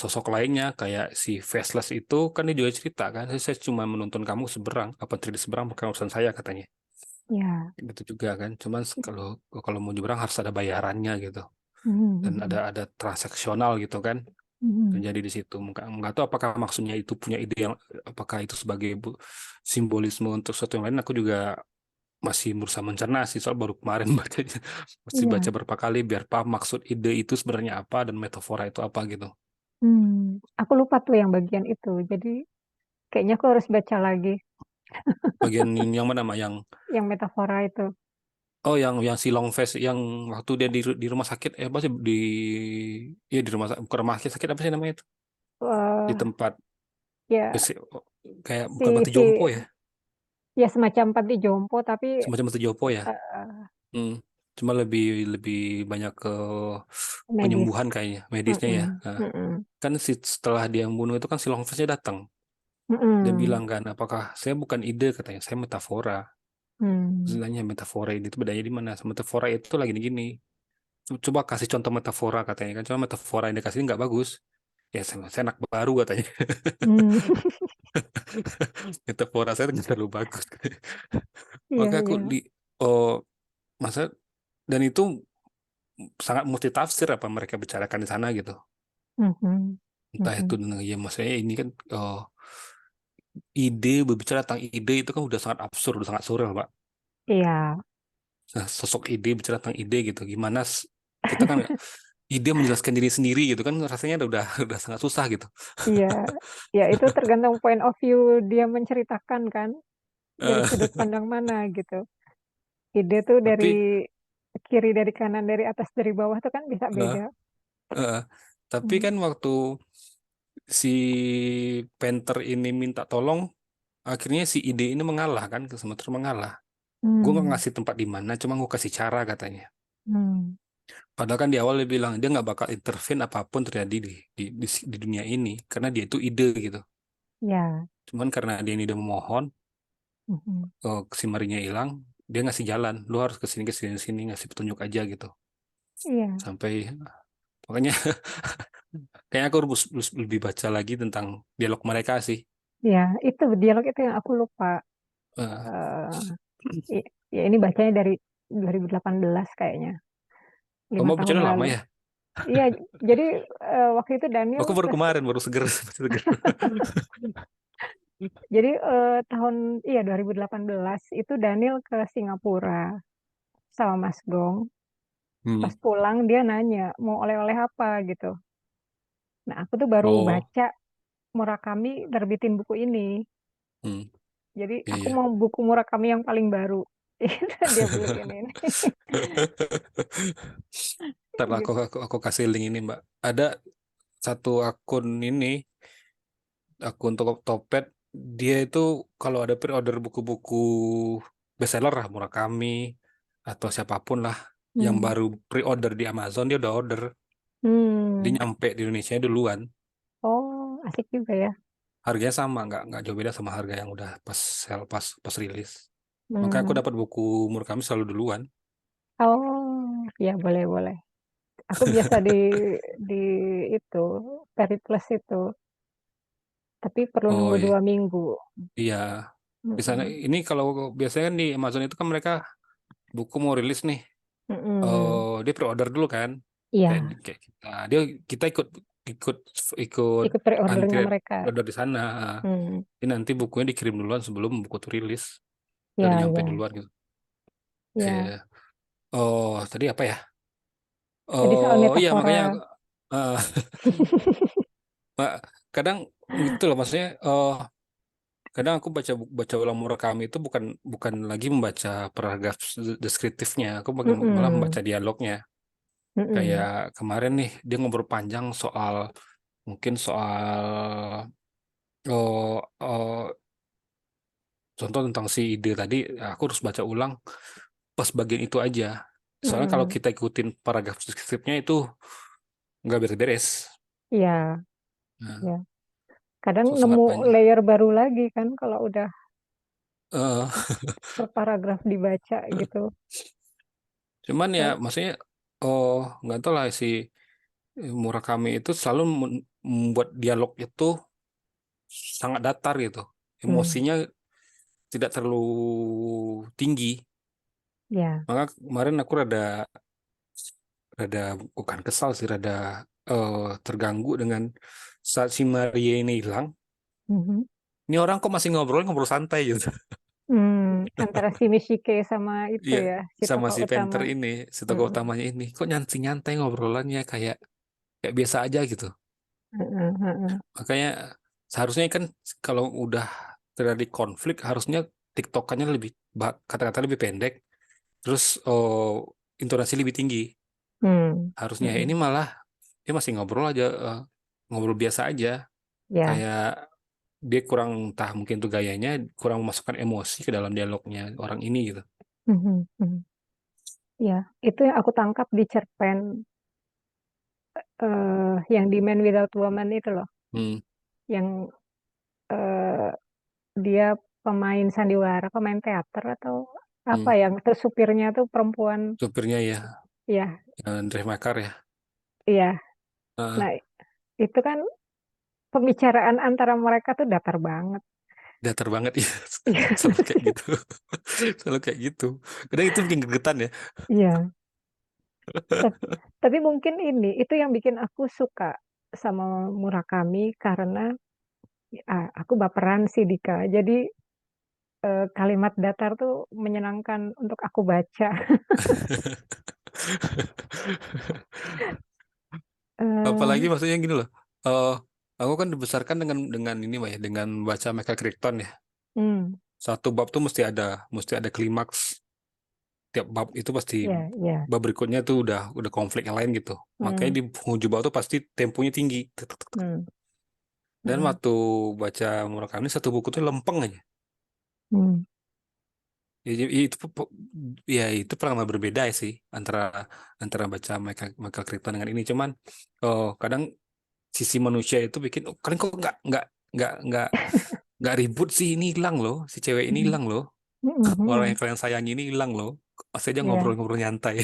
sosok lainnya kayak si Faceless itu kan dia juga cerita kan, saya cuma menuntun kamu seberang, apa terjadi seberang bukan urusan saya katanya. Ya. Gitu juga kan. Cuman kalau kalau mau nyebrang harus ada bayarannya gitu. Dan Mm-mm. ada transaksional gitu kan Mm-mm. terjadi di situ. Nggak tahu apakah maksudnya itu punya ide yang apakah itu sebagai simbolisme untuk sesuatu yang lain. Aku juga masih berusaha mencerna sih soal baru kemarin bacanya. Mesti baca Iya. berapa kali biar paham maksud ide itu sebenarnya apa dan metafora itu apa gitu. Aku lupa tuh yang bagian itu. Jadi kayaknya aku harus baca lagi Bagian yang mana Mak? Yang yang metafora itu. oh yang si Long Face yang waktu dia di rumah sakit apa sih ya di rumah bukan rumah sakit apa sih namanya itu? Di Eh, tempat ya besi- kayak bukan si mati si jompo ya, ya semacam panti jompo tapi semacam mati jompo ya. eh, Hmm. Cuma lebih lebih banyak ke medis. penyembuhan kayaknya medisnya ya. Mm-mm. Nah, Mm-mm. kan setelah dia yang bunuh itu kan si Longface datang. Dia Mm-mm. bilang kan, apakah saya bukan ide katanya, saya metafora. Mm. Sebenarnya metafora ini itu bedanya di mana? Metafora itu lagi gini. Coba kasih contoh metafora katanya kan. Cuma metafora yang dikasih nggak bagus. Ya saya anak baru katanya. Mm. Metafora saya nggak terlalu bagus. Iya, Maka aku iya. oh masa dan itu sangat multitafsir apa mereka bicarakan di sana gitu. Mhm. Entah itu Mhm. ya maksudnya ini kan ide berbicara tentang ide itu kan udah sangat absurd, udah sangat surreal, Pak. Iya, Nah, sosok ide bicara tentang ide gitu. Gimana kita kan ide menjelaskan diri sendiri gitu kan rasanya udah sangat susah gitu. iya. Ya itu tergantung point of view dia menceritakan kan, dari Eh, sudut pandang mana gitu. Ide tuh dari tapi kiri, dari kanan, dari atas, dari bawah tuh kan bisa eh, beda. eh, tapi Hmm. kan waktu si Panther ini minta tolong, akhirnya si ide ini mengalah kan, ke Sumatera mengalah. Gue nggak Hmm. ngasih tempat di mana, cuma gue kasih cara katanya. Hmm. Padahal kan di awal dia bilang dia nggak bakal intervene apapun terjadi di dunia ini karena dia itu ide gitu. Ya. Cuman karena dia ini udah memohon, Mhm. si Marinya hilang, dia ngasih jalan. Lu harus ke sini sini ngasih petunjuk aja gitu. Iya. Sampai makanya kayaknya aku harus lebih baca lagi tentang dialog mereka sih. Ya, itu dialog itu yang aku lupa. Eh, Eh, ya ini bacanya dari 2018 kayaknya, lima kamu tahun bacanya lama lalu. ya? Iya, jadi waktu itu Daniel Aku baru ke kemarin baru seger seger. Jadi tahun iya 2018 itu Daniel ke Singapura sama Mas Gong. Hmm. Pas pulang dia nanya mau oleh-oleh apa gitu. Nah aku tuh baru Oh, baca Murakami terbitin buku ini. hmm. Jadi Iya aku iya. mau buku Murakami yang paling baru. Itu dia beliin ini. Ntar Gitu. aku kasih link ini Mbak. Ada satu akun ini, akun Tokped, dia itu kalau ada pre-order buku-buku bestseller lah, Murakami atau siapapun lah yang Hmm. baru pre-order di Amazon, dia udah order. Dia Hmm. nyampe di Indonesia duluan. Oh, asik juga ya. Harganya sama, nggak jauh beda sama harga yang udah pas sell, pas rilis. Makanya aku Hmm. dapat buku Murakami selalu duluan. Oh, ya boleh boleh. Aku biasa di itu Periplus itu, tapi perlu Oh nunggu iya, 2 minggu. iya. Di sana Mm-mm. ini kalau biasanya kan di Amazon itu kan mereka buku mau rilis nih, Mm-mm. dia pre-order dulu kan, Iya, kayak kita ikut ikut ikut ikut antri pre-ordernya mereka. order di sana. Hmm. Jadi nanti bukunya dikirim duluan sebelum buku itu rilis, udah Ya, nyampe ya, duluan gitu. ya. Eh, oh tadi apa ya? Tadi soal Oh iya makanya metafora. eh, kadang gitu loh maksudnya. kadang aku baca ulang Murakami itu bukan bukan lagi membaca paragraf deskriptifnya, aku malah Mm-mm. membaca dialognya. Kayak Mm-mm. kemarin nih dia ngobrol panjang soal mungkin soal oh, contoh tentang si ide tadi, aku harus baca ulang pas bagian itu aja. Soalnya kalau Mm-mm. kita ikutin paragraf deskriptifnya itu nggak beres-beres. Iya, Nah, ya. Kadang sangat nemu panjang. layer baru lagi kan kalau udah Eh, per paragraf dibaca gitu. cuman ya Kayak, maksudnya oh nggak tahu lah si Murakami itu selalu membuat dialog itu sangat datar gitu. hmm, Emosinya tidak terlalu tinggi. ya, Maka kemarin aku rada rada bukan kesal sih, rada terganggu dengan saat si Maria ini hilang. mhm. Ini orang kok masih ngobrol ngobrol santai gitu. Antara si Mishike sama itu Iya, ya, si sama tokoh si utama. Panther ini, si tokoh Mm-mm. utamanya ini, kok nyantai-nyantai ngobrolannya kayak kayak biasa aja gitu. Mm-mm, mm-mm. Makanya seharusnya kan kalau udah terjadi konflik, harusnya TikTokannya lebih kata-kata lebih pendek, terus intonasi lebih tinggi. Hmm, Harusnya ini mm-mm. malah dia masih ngobrol aja, ngobrol biasa aja, Ya, kayak dia kurang entah mungkin tuh gayanya kurang memasukkan emosi ke dalam dialognya orang ini gitu. mhm, mhm. Ya, itu yang aku tangkap di cerpen yang di Man Without Woman itu loh, Hmm, yang eh, dia pemain sandiwara, pemain teater atau apa hmm. yang terus supirnya tuh perempuan, Supirnya ya, ya, Drive Makar ya. iya. Heeh. Nah, itu kan pembicaraan antara mereka tuh datar banget. Datar banget ya, selalu kayak gitu. Selalu kayak gitu, kadang itu bikin gregetan ya. Iya, Tap- tapi mungkin ini itu yang bikin aku suka sama Murakami karena aku baperan sih Dika. Jadi kalimat datar tuh menyenangkan untuk aku baca. Apalagi Eh, maksudnya gini loh, eh aku kan dibesarkan dengan ini mah ya, dengan baca Michael Crichton ya. hmm, Satu bab tuh mesti ada klimaks. Tiap bab itu pasti ya, ya, bab berikutnya tuh udah konflik yang lain gitu. Makanya hmm, di penghujung bab tuh pasti temponya tinggi. Tek, tek, tek, tek. hmm, Dan hmm, waktu baca Murakami satu buku tuh lempeng aja. hmm, Itu ya itu pengalaman berbeda sih antara antara baca Michael Crichton dengan ini. Cuman kadang sisi manusia itu bikin, oh, kalian kok nggak ribut sih, ini hilang loh, si cewek ini hmm, hilang loh, hmm, hmm, orang hmm, yang kalian sayangi ini hilang loh, masih aja ya. ngobrol-ngobrol nyantai.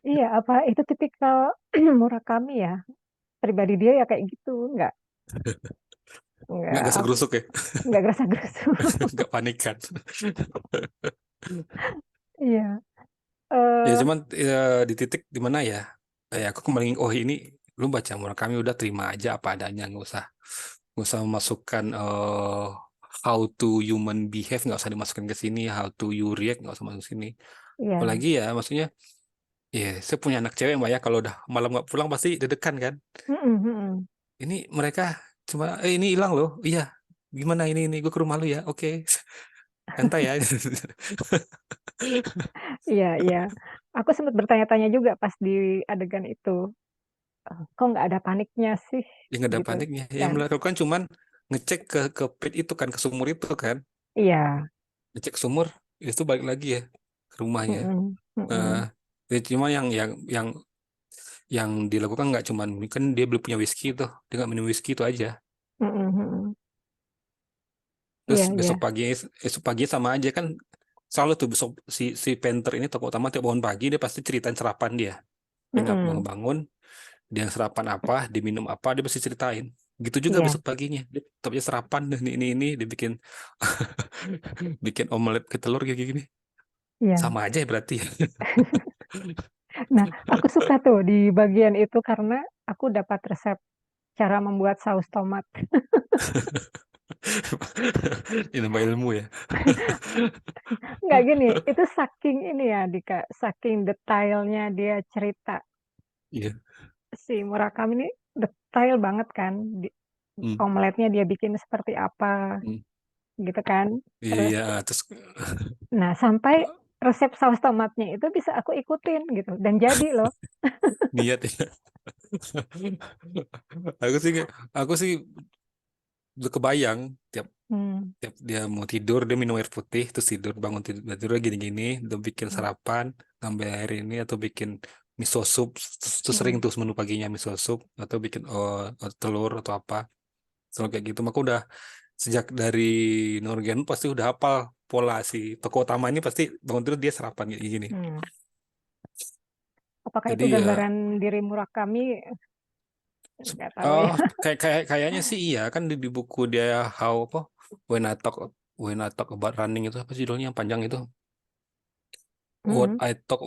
Iya, apa itu tipikal Murakami ya? Pribadi dia ya kayak gitu, Nggak nggak, gerusuk ya. nggak gerasa-gerusu. Nggak panik kan. Iya, Ya eh, cuman ya, di titik di mana ya, aku kembali, oh ini lu baca Murakami udah terima aja apa adanya, nggak usah memasukkan how to human behave, nggak usah dimasukkan ke sini, how to you react nggak usah masuk sini. iya, Apalagi ya maksudnya, ya saya punya anak cewek mbak ya, kalau udah malam nggak pulang pasti deg-degan kan. hmm, hmm, hmm. Ini mereka cuma ini hilang loh, iya gimana ini gue ke rumah lu ya, oke. Santai ya. Iya, iya. Aku sempat bertanya-tanya juga pas di adegan itu, kok nggak ada paniknya sih, Ya nggak ada gitu paniknya, yang kan? melakukan cuman ngecek ke pit itu kan, ke sumur itu kan, Iya, ngecek sumur itu balik lagi ya ke rumahnya. mm-mm, Eh, mm-mm, ya cuma yang dilakukan nggak cuman kan dia belum punya whisky tuh, dia nggak minum whisky itu aja. mm-mm, mm-mm. Terus Iya, iya, besok pagi sama aja kan, selalu tuh besok si Panther ini tokoh utama tiap bangun pagi dia pasti ceritain sarapan dia. Dia nggak mm-mm, bangun, dia sarapan apa, dia minum apa, dia pasti ceritain. Gitu juga iya, besok paginya, dia tetap aja sarapan dan ini dia bikin bikin omelet ke telur kayak gini. iya. Sama aja ya berarti. Nah, aku suka tuh di bagian itu karena aku dapat resep cara membuat saus tomat. Ini nambah ilmu ya. Nggak gini, itu saking ini ya, Dika, saking detailnya dia cerita Iya. si Murakami ini detail banget kan. Hmm. omeletnya dia bikin seperti apa, Hmm. gitu kan. Terus, Iya, terus nah sampai resep saus tomatnya itu bisa aku ikutin gitu, dan jadi loh. niat ya. Aku sih aku sih udah kebayang tiap Hmm, tiap dia mau tidur dia minum air putih terus tidur bangun tidurnya gini-gini udah bikin hmm, sarapan tambah air ini atau bikin miso soup terus sering hmm, tuh menu paginya miso soup atau bikin telur atau apa selalu kayak gitu maka udah sejak dari Norgen pasti udah hafal pola si tokoh utama ini pasti bangun tidur dia sarapan kayak gini hmm. Apakah jadi itu ya gambaran diri Murakami? Nggak tahu oh ya. kayaknya sih iya kan di buku dia how apa when I talk when I talk about running itu apa sih judulnya yang panjang itu Hmm,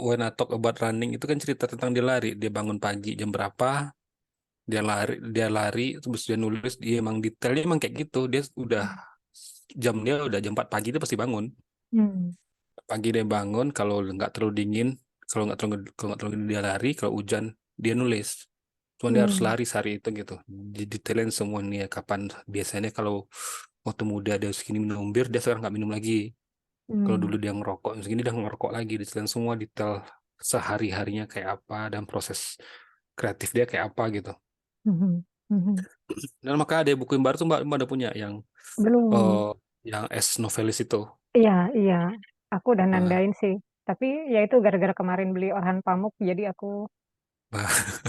When I talk about running itu kan cerita tentang dia lari. Dia bangun pagi jam berapa, dia lari, terus dia nulis, dia emang detailnya emang kayak gitu. Dia udah dia udah jam 4 pagi itu pasti bangun. hmm, Pagi dia bangun, kalau nggak terlalu dingin, kalau nggak terlalu dingin dia lari, kalau hujan dia nulis. Cuma dia harus hmm, lari sehari itu gitu. Didetailin semua nih kapan biasanya kalau waktu muda dia segini minum bir, dia sekarang nggak minum lagi. Kalau hmm, dulu dia ngerokok, segini dia ngerokok lagi. Diceritain semua detail sehari-harinya kayak apa dan proses kreatif dia kayak apa gitu. hmm, hmm. Dan maka ada buku yang baru tuh Mbak udah punya Belum. eh yang S novelis itu. Iya, iya. Aku udah Nah, nandain sih. Tapi ya itu gara-gara kemarin beli Orhan Pamuk, jadi aku bah-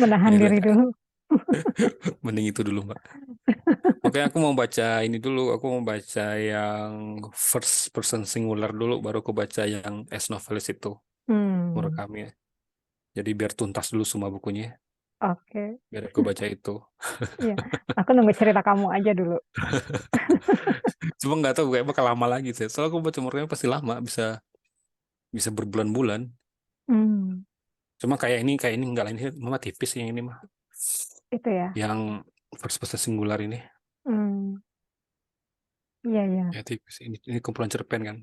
menahan ya diri udah, dulu. mending itu dulu Mbak. Makanya aku mau baca ini dulu. Aku mau baca yang first person singular dulu, baru aku baca yang S novelis itu Hmm, Murakami. Jadi biar tuntas dulu semua bukunya, oke. biar aku baca itu. Iya, aku nunggu cerita kamu aja dulu. Cuma nggak tahu kayak bakal lama lagi sih. Soalnya aku baca Murakami pasti lama, bisa bisa berbulan-bulan. Hmm, Cuma kayak ini enggak lah ini mah tipis yang ini mah. itu ya. Yang first person singular ini Hmm, iya, iya. ya tipis. Ini kumpulan cerpen kan.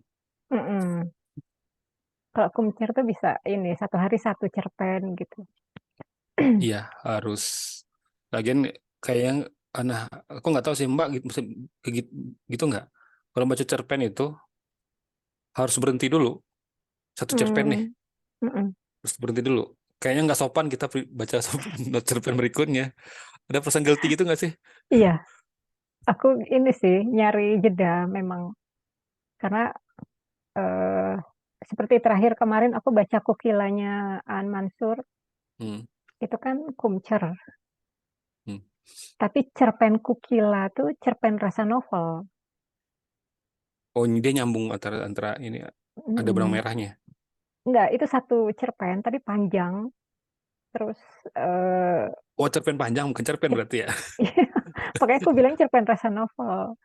Mm-mm. Kalau aku mikir tuh bisa ini, satu hari satu cerpen gitu. Iya, harus. Lagian kayak yang nah aku nggak tahu sih Mbak gitu, gitu, gitu nggak? Kalau baca cerpen itu harus berhenti dulu. Satu cerpen nih, Hmm, mm-mm. harus berhenti dulu. Kayaknya nggak sopan kita baca cerpen berikutnya. Ada perasaan guilty gitu nggak sih? Iya, aku ini sih nyari jeda memang. Karena eh, seperti terakhir kemarin aku baca Kukilanya Aan Mansur, Hmm, itu kan kumcer. hmm. Tapi cerpen Kukila tuh cerpen rasa novel. Oh, ini dia nyambung antara antara ini ada benang Mm-mm. merahnya. Enggak, itu satu cerpen, tapi panjang. Terus, eh Oh, cerpen panjang bukan cerpen cer- berarti ya. pokoknya aku bilang cerpen rasa novel.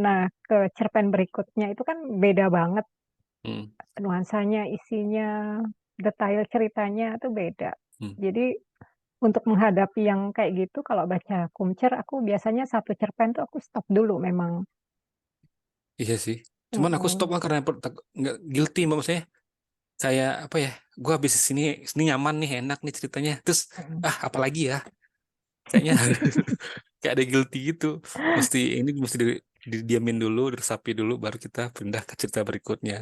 Nah, ke cerpen berikutnya itu kan beda banget. Hmm, Nuansanya, isinya, detail ceritanya tuh beda. hmm. Jadi, untuk menghadapi yang kayak gitu, kalau baca kumcer, aku biasanya satu cerpen tuh aku stop dulu memang. Iya sih. Cuman aku stop Mm-mm. lah karena nggak guilty Mbak, maksudnya kayak apa ya? Gue habis sini nyaman nih, enak nih ceritanya. Terus Mm-mm. apalagi ya? Kayaknya kayak ada guilty gitu. Mesti didiamin dulu, diresapi dulu, baru kita pindah ke cerita berikutnya.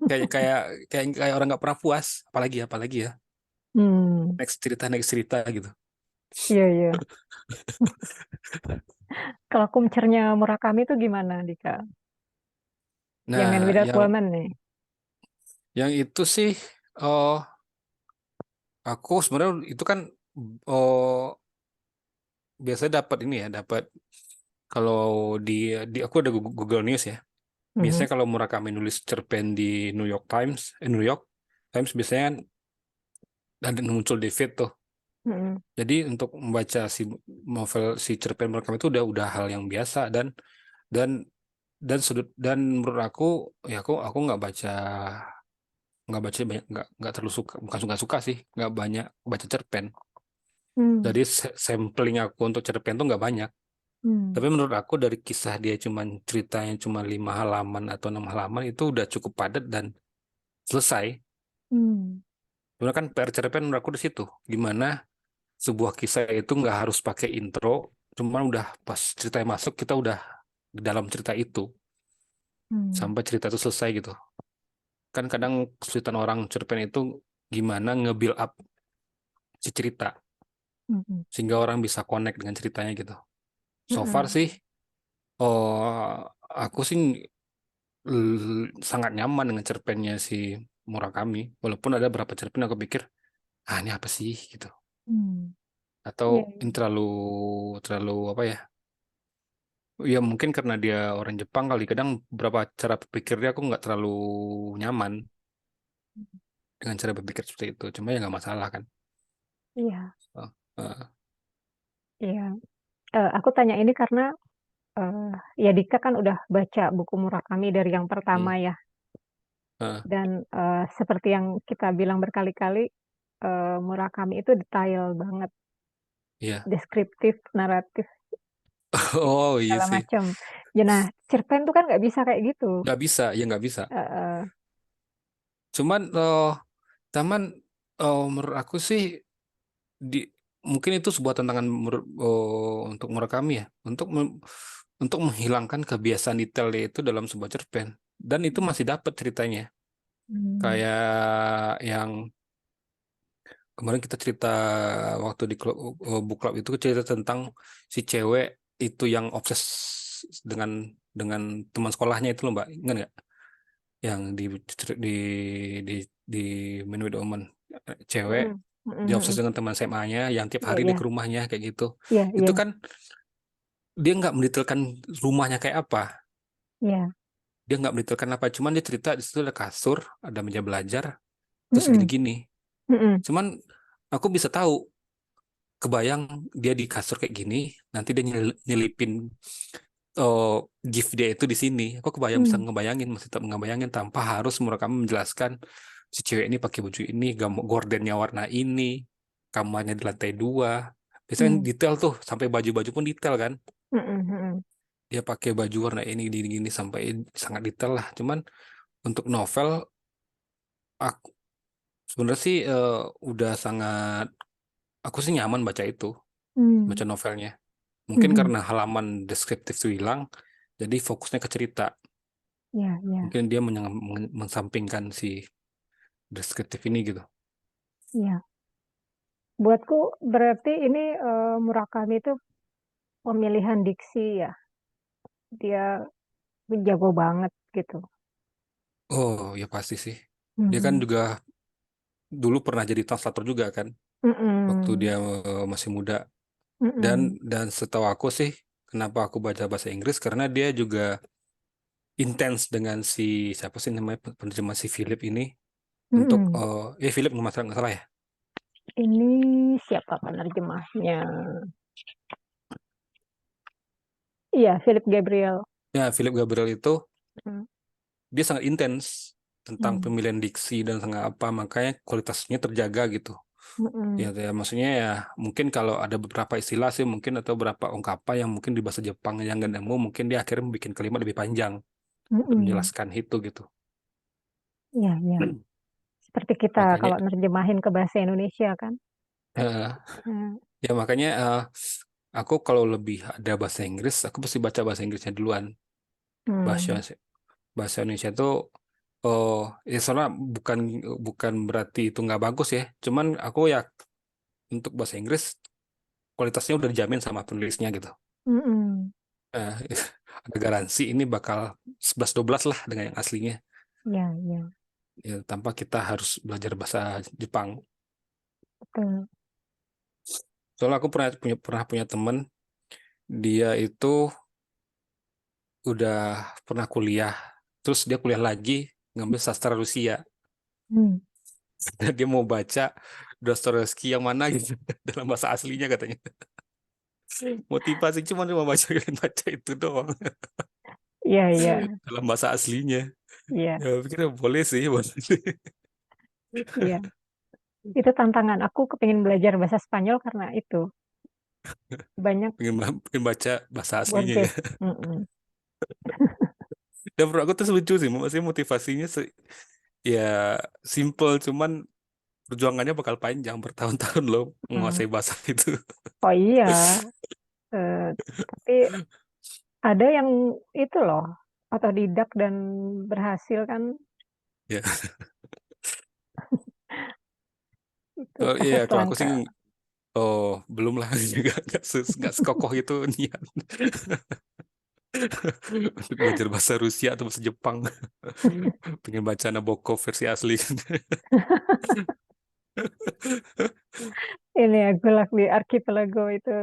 Kayak kayak kayak orang nggak pernah puas. Apalagi ya. Hmm, Next cerita gitu. iya, iya. Kalau kumcernya Murakami itu gimana, Dika? Yang Man Nah, Without Woman nih. yang itu sih, oh aku sebenarnya itu kan, oh biasanya dapat ini ya, dapat kalau di aku ada Google News ya. Mhm, Biasanya kalau Murakami nulis cerpen di New York Times biasanya kan ada muncul di feed tuh. mhm, Jadi untuk membaca si cerpen Murakami itu udah hal yang biasa dan dan menurut aku ya aku nggak baca banyak nggak terlalu suka bukan suka sih nggak banyak baca cerpen. hmm, Jadi sampling aku untuk cerpen tuh nggak banyak. hmm, Tapi menurut aku dari kisah dia cuman ceritanya cuma 5 halaman atau 6 halaman itu udah cukup padat dan selesai. hmm, Sebenarnya kan PR cerpen menurut aku di situ. Gimana? sebuah kisah itu nggak harus pakai intro, cuman udah pas ceritanya masuk kita udah di dalam cerita itu Hmm. sampai cerita itu selesai gitu. Kan kadang kesulitan orang cerpen itu gimana nge-build up si cerita Mm-mm. sehingga orang bisa connect dengan ceritanya gitu. So far Mm-mm. sih, oh aku sih sangat nyaman dengan cerpennya si Murakami. Walaupun ada beberapa cerpen aku pikir, ah ini apa sih gitu. Hmm. Atau Iya, ini iya. terlalu terlalu apa ya? Ya mungkin karena dia orang Jepang kali. Kadang beberapa cara berpikirnya aku nggak terlalu nyaman dengan cara berpikir seperti itu. Cuma ya nggak masalah kan. Iya, Oh, eh, iya. Aku tanya ini karena eh, ya Dika kan udah baca buku Murakami dari yang pertama hmm, ya. eh, Dan seperti yang kita bilang berkali-kali, Murakami itu detail banget, iya. deskriptif, naratif, Oh iya segala sih. macam. Ya, nah, cerpen tuh kan nggak bisa kayak gitu. Nggak bisa, ya nggak bisa. Eh, eh, Cuman taman menurut aku sih di mungkin itu sebuah tantangan untuk Murakami ya, untuk menghilangkan kebiasaan detailnya itu dalam sebuah cerpen. Dan itu masih dapat ceritanya. hmm, Kayak yang kemarin kita cerita waktu di book club itu cerita tentang si cewek itu yang obses dengan dengan teman sekolahnya itu loh Mbak, ingat nggak? Yang di di di Men with Woman, cewek mm, mm, dia mm, obses mm. dengan teman SMA-nya yang tiap Iya, hari dia iya, ke rumahnya kayak gitu. iya, Itu iya, kan dia nggak mendetailkan rumahnya kayak apa. iya. Dia nggak mendetailkan apa, cuman dia cerita di situ ada kasur, ada meja belajar, terus Mm-mm, gini-gini. mm-mm, Cuman aku bisa tahu, kebayang dia di kasur kayak gini, nanti dia nyelipin oh, gift dia itu di sini. Aku kebayang bisa mm, ngebayangin, masih tetap ngebayangin tanpa harus Murakami menjelaskan si cewek ini pakai baju ini, gordennya warna ini, kamarnya di lantai 2. Biasanya kan mm, detail tuh, sampai baju-baju pun detail kan. mm-mm, mm-mm. Dia pakai baju warna ini, gini, sampai sangat detail lah. Cuman untuk novel, aku sebenarnya sih udah sangat, aku sih nyaman baca itu, Mm, baca novelnya. Mungkin mm-mm. karena halaman deskriptif itu hilang, jadi fokusnya ke cerita. Iya, iya, Mungkin dia mensampingkan si deskriptif ini gitu. iya. Buatku berarti ini Murakami itu pemilihan diksi ya. Dia jago banget gitu. Oh, ya pasti sih. Dia kan Mm-mm. juga dulu pernah jadi translator juga kan, waktu dia Mm-mm. masih muda. Dan Mm-mm. dan setahu aku sih, kenapa aku baca bahasa Inggris karena dia juga intens dengan si siapa sih namanya penerjemah si Philip ini untuk Mm-mm. Philip nggak salah ya. Ini siapa penerjemahnya? Iya, Philip Gabriel. Ya, Philip Gabriel itu Mm. dia sangat intens tentang Mm. pemilihan diksi dan sangat apa, makanya kualitasnya terjaga gitu. Ya, Mm-mm. ya, maksudnya ya mungkin kalau ada beberapa istilah sih mungkin atau beberapa ungkapan yang mungkin di bahasa Jepang yang nggak nemu, mungkin dia akhirnya bikin kalimat lebih panjang untuk Mm-mm. menjelaskan itu gitu. Iya, iya. Seperti kita Makanya kalau nerjemahin ke bahasa Indonesia kan. eh, Mm. ya makanya aku kalau lebih ada bahasa Inggris, aku pasti baca bahasa Inggrisnya duluan. Bahasa Mm. bahasa Indonesia itu oh ya soalnya bukan bukan berarti itu nggak bagus ya. Cuman aku ya untuk bahasa Inggris kualitasnya udah dijamin sama penulisnya gitu. Mm-mm. Eh, ada garansi ini bakal 11-12 lah dengan yang aslinya. Iya, iya. Ya, tanpa kita harus belajar bahasa Jepang. Betul. Soalnya aku pernah punya temen, dia itu udah pernah kuliah, terus dia kuliah lagi ngambil sastra Rusia. Mm. Dan dia mau baca Dostoyevsky yang mana gitu dalam bahasa aslinya katanya. Motivasi cuma dia mau baca baca itu doang Iya, iya, dalam bahasa aslinya. iya, Ya pikirnya boleh sih, boleh. iya. Itu tantangan. Aku kepingin belajar bahasa Spanyol karena itu. Banyak Pengen baca bahasa aslinya ya. Borges. Mm-mm. Dan menurut aku tuh lucu sih, maksudnya motivasinya ya simple, cuman perjuangannya bakal panjang bertahun-tahun loh Hmm. menguasai bahasa itu. Oh iya, tapi ada yang itu loh, otodidak dan berhasil kan, Ya, itu oh, iya kasus kalau aku langka. sih oh belum lah juga nggak sekokoh itu niat untuk belajar bahasa Rusia atau bahasa Jepang. Pengen baca Nabokov versi asli. Ini ya, Gulag di Archipelago itu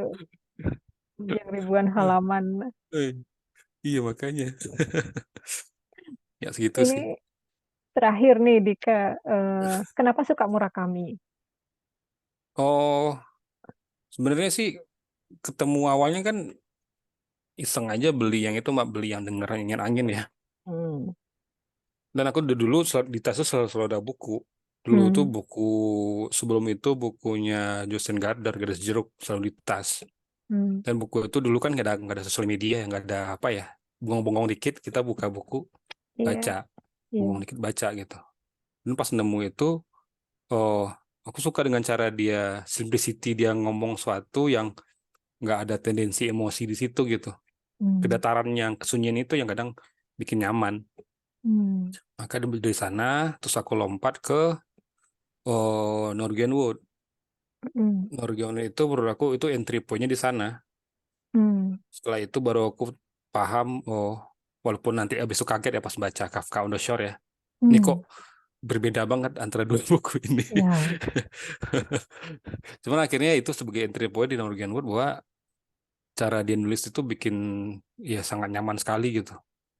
yang ribuan halaman. Eh, iya makanya ya segitu Ini sih. terakhir nih, Dika, kenapa suka Murakami? Oh sebenarnya sih ketemu awalnya kan iseng aja beli yang itu mbak, beli yang denger angin-angin ya. Hmm. Dan aku udah dulu di tas tuh selalu ada buku. Dulu tuh Hmm. buku sebelum itu bukunya Jostein Gaarder, Garis Jeruk selalu di tas. Hmm. Dan buku itu dulu kan nggak ada sosial media, nggak ada apa ya, bengong-bengong dikit kita buka buku Iya, baca, iya. bengong dikit baca gitu. Dan pas nemu itu, oh aku suka dengan cara dia simplicity dia ngomong sesuatu yang nggak ada tendensi emosi di situ gitu. Hmm. Kedataran yang kesunyian itu yang kadang bikin nyaman. Hmm. Maka dari sana terus aku lompat ke Norwegian Wood. Hmm. Norwegian Wood itu menurut aku itu entry point-nya di sana. Hmm. Setelah itu baru aku paham, oh walaupun nanti abis itu kaget ya pas baca Kafka on the Shore ya. Ini kok Hmm. berbeda banget antara dua buku ini. Ya. Cuman akhirnya itu sebagai entry point di Norwegian Wood bahwa cara dia nulis itu bikin ya sangat nyaman sekali gitu.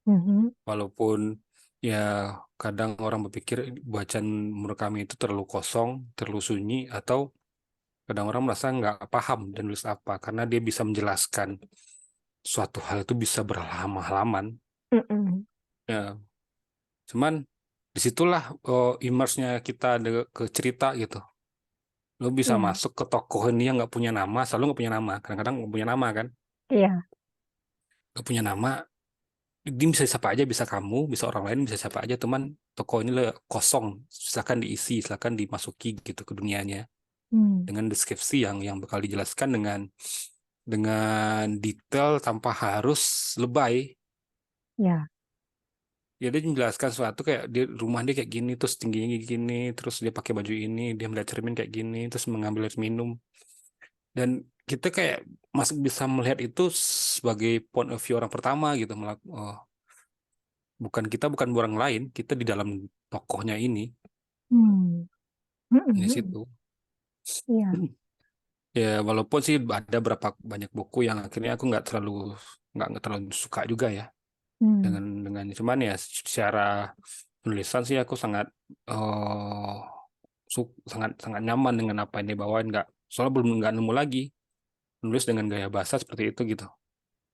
Mhm. Walaupun ya kadang orang berpikir bacaan Murakami itu terlalu kosong, terlalu sunyi, atau kadang orang merasa nggak paham dan nulis apa karena dia bisa menjelaskan suatu hal itu bisa berlama-laman. Mm-mm. Ya, cuman disitulah immerse-nya kita ke cerita gitu. Lo bisa Iya, masuk ke tokoh ini yang nggak punya nama, selalu nggak punya nama. Kadang-kadang nggak punya nama kan, iya. nggak punya nama. Dia bisa siapa aja, bisa kamu, bisa orang lain, bisa siapa aja. Teman tokoh ini kosong, silakan diisi, silakan dimasuki gitu ke dunianya Hmm. dengan deskripsi yang bakal dijelaskan dengan detail tanpa harus lebay. Ya. Ya dia menjelaskan sesuatu kayak dia rumah dia kayak gini, terus tingginya kayak gini, terus dia pakai baju ini, dia melihat cermin kayak gini, terus mengambil air minum. Dan kita kayak masih bisa melihat itu sebagai point of view orang pertama gitu. Oh, bukan orang lain, kita di dalam tokohnya ini Hmm. di Mm-mm. situ. Iya. Ya walaupun sih ada berapa banyak buku yang akhirnya aku nggak terlalu suka juga ya Hmm. dengan cuman ya secara penulisan sih aku sangat eh sangat sangat nyaman dengan apa yang dibawain, nggak soalnya belum nggak nemu lagi nulis dengan gaya bahasa seperti itu gitu.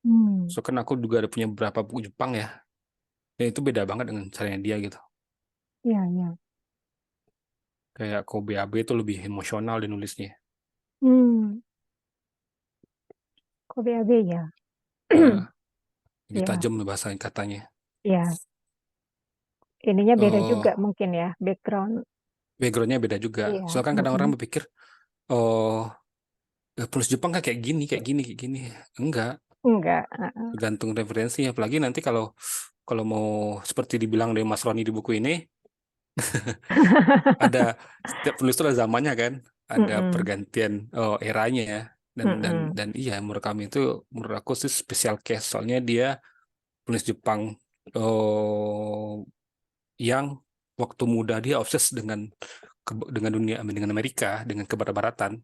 Hmm. So kan aku juga ada punya beberapa buku Jepang ya, dan itu beda banget dengan caranya dia gitu. Iya, iya. Kayak Kobayabe itu lebih emosional di nulisnya. Hmm. Kok BAB ya? Eh, Lebih Iya, tajam bahasa katanya. iya. Ininya beda juga Oh, mungkin ya, background. backgroundnya beda juga. Iya. Soalnya kan kadang orang Mm-mm. berpikir, oh, penulis Jepang kan kayak gini, kayak gini, kayak gini. Enggak, Enggak. tergantung referensi. Apalagi nanti kalau kalau mau seperti dibilang dari Mas Roni di buku ini, ada setiap penulis itu ada zamannya kan, ada Mm-mm. pergantian eranya ya. Mm-mm. Dan iya menurut kami itu menurut aku sih special case soalnya dia penulis Jepang yang waktu muda dia obses dengan dunia dengan Amerika dengan kebarat-baratan.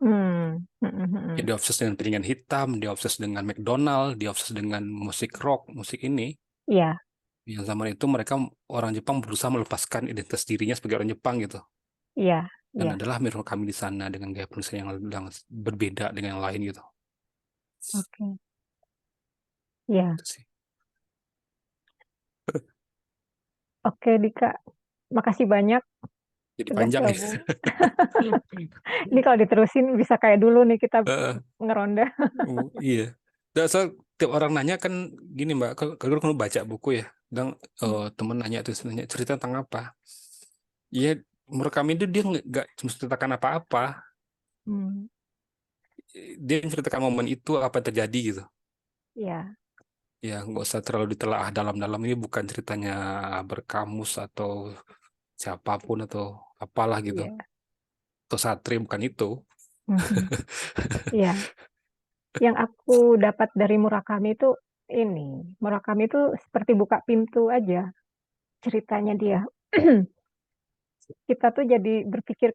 Mm. Ya, Mm-mm. dia obses dengan piringan hitam, dia obses dengan McDonald, dia obses dengan musik rock, musik ini. Iya, Yang zaman itu mereka orang Jepang berusaha melepaskan identitas dirinya sebagai orang Jepang gitu. iya, Dan iya. adalah mirror kami di sana dengan gaya penulisan yang berbeda dengan yang lain gitu. Oke. Iya. Itu sih. Oke, Dika. Makasih banyak Jadi sudah panjang ya. gabung. Ini kalau diterusin bisa kayak dulu nih kita Heeh. ngeronda. Iya. Dan asal tiap orang nanya kan gini Mbak, kalau kamu baca buku ya, dan temen nanya terus nanya cerita tentang apa? Iya, Murakami itu dia nggak menceritakan apa-apa, Hmm, dia menceritakan momen itu apa yang terjadi gitu. ya, Ya nggak usah terlalu ditelaah dalam-dalam, ini bukan ceritanya berkamus atau siapapun atau apalah gitu, iya. atau satria, bukan itu. Mhm. Iya, yang aku dapat dari Murakami itu ini, Murakami itu seperti buka pintu aja ceritanya dia. Kita tuh jadi berpikir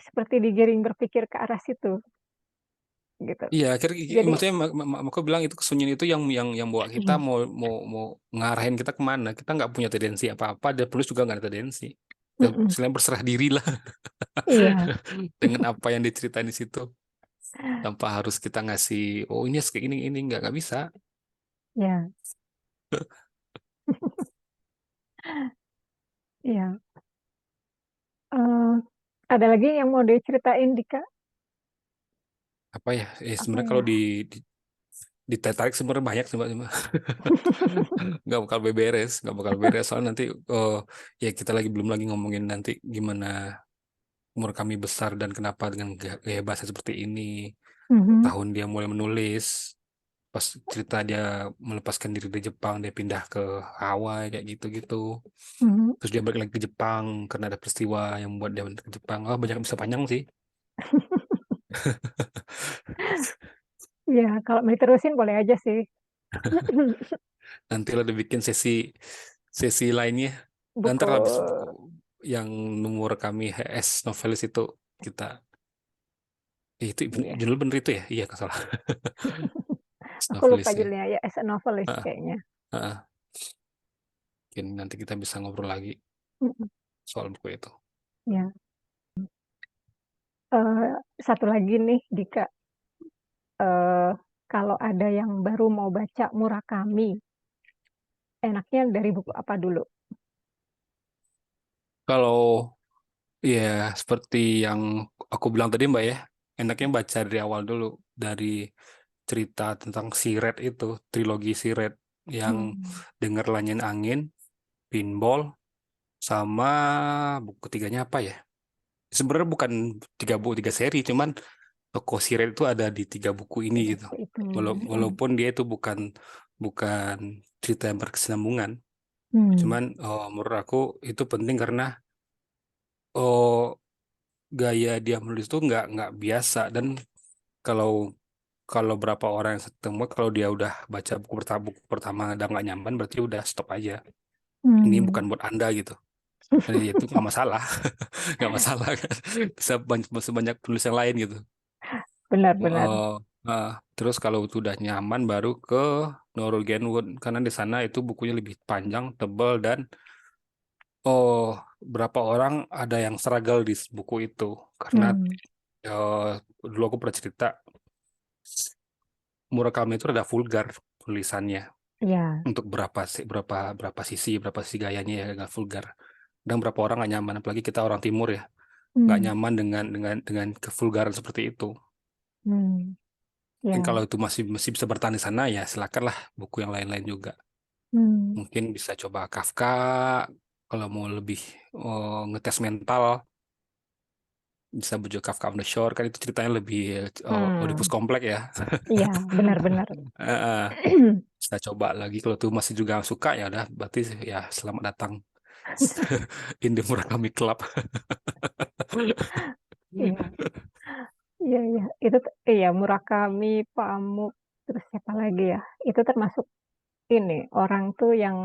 seperti digiring berpikir ke arah situ, gitu. Iya, akhirnya Jadi maksudnya aku bilang itu kesunyian itu yang bawa kita mau mau mau ngarahin kita kemana. Kita nggak punya tendensi apa-apa, dan penulis juga nggak ada tendensi. Ya, mhm, selain berserah diri lah iya, dengan apa yang diceritain di situ, tanpa harus kita ngasih, oh ini kayak ini nggak bisa. iya, iya. Eee, ada lagi yang mau diceritain Dika? Apa ya? Apa Sebenarnya kalau ya? di ditarik sebenarnya banyak sih Mbak. Nggak bakal beres, nggak bakal beres. Soalnya nanti ya kita belum lagi ngomongin nanti gimana umur kami besar dan kenapa dengan gaya bahasa seperti ini. Mhm, Tahun dia mulai menulis, pas cerita dia melepaskan diri dari Jepang, dia pindah ke Hawaii kayak gitu-gitu. mhm. Terus dia balik lagi ke Jepang karena ada peristiwa yang membuat dia balik ke Jepang. Oh, banyak, bisa panjang sih. Iya, kalau mau diterusin boleh aja sih. Nanti lo dibikin sesi sesi lainnya. Nanti Buku habis yang nomor kami HS novelis itu kita itu iya, judul bener itu ya? Iya, nggak salah. aku lupa Novelis ya. judulnya ya, As a Novelist Ah, kayaknya. ah. Mungkin nanti kita bisa ngobrol lagi Mhm, soal buku itu. iya. Satu lagi nih Dika, eee, kalau ada yang baru mau baca Murakami, enaknya dari buku apa dulu? Kalau ya seperti yang aku bilang tadi Mbak ya, enaknya baca dari awal dulu, dari cerita tentang si Red itu, trilogi si Red yang Hmm, Dengar Langit Angin, Pinball, sama buku ketiganya apa ya? Sebenarnya bukan tiga seri, cuman tokoh si Red itu ada di tiga buku ini 3 gitu. buku itu, mhm. Walaupun dia itu bukan bukan cerita yang berkesinambungan, Hmm, cuman menurut aku itu penting karena oh, gaya dia menulis itu nggak biasa, dan kalau kalau berapa orang yang ketemu, kalau dia udah baca buku pertama dan nggak nyaman, berarti udah stop aja. Ini hmm. bukan buat Anda gitu. Dan ya itu nggak masalah, nggak masalah kan. Bisa sebanyak penulis yang lain gitu. Benar benar. Eh, terus kalau itu udah nyaman, baru ke Norwegian Wood, karena di sana itu bukunya lebih panjang, tebal, dan oh, berapa orang ada yang struggle di buku itu karena Hmm, eh, dulu aku pernah cerita Murakami itu rada vulgar tulisannya, iya, untuk berapa sisi, berapa sisi gayanya ya agak vulgar, dan berapa orang nggak nyaman, apalagi kita orang timur ya, nggak hmm, nyaman dengan kevulgaran seperti itu. hmm, Dan iya, kalau itu masih masih bisa bertahan di sana, ya silakanlah buku yang lain-lain juga. hmm, Mungkin bisa coba Kafka kalau mau lebih ngetes mental, bisa bujuk Kafka on the Shore, kan itu ceritanya lebih Oedipus hmm, kompleks ya. iya, benar benar. Eh, eh, bisa coba lagi, kalau tuh masih juga suka, ya udah berarti ya selamat datang Indie Murakami Club. Iya, iya iya, itu iya Murakami, Pamuk, terus siapa lagi ya, itu termasuk ini, orang tuh yang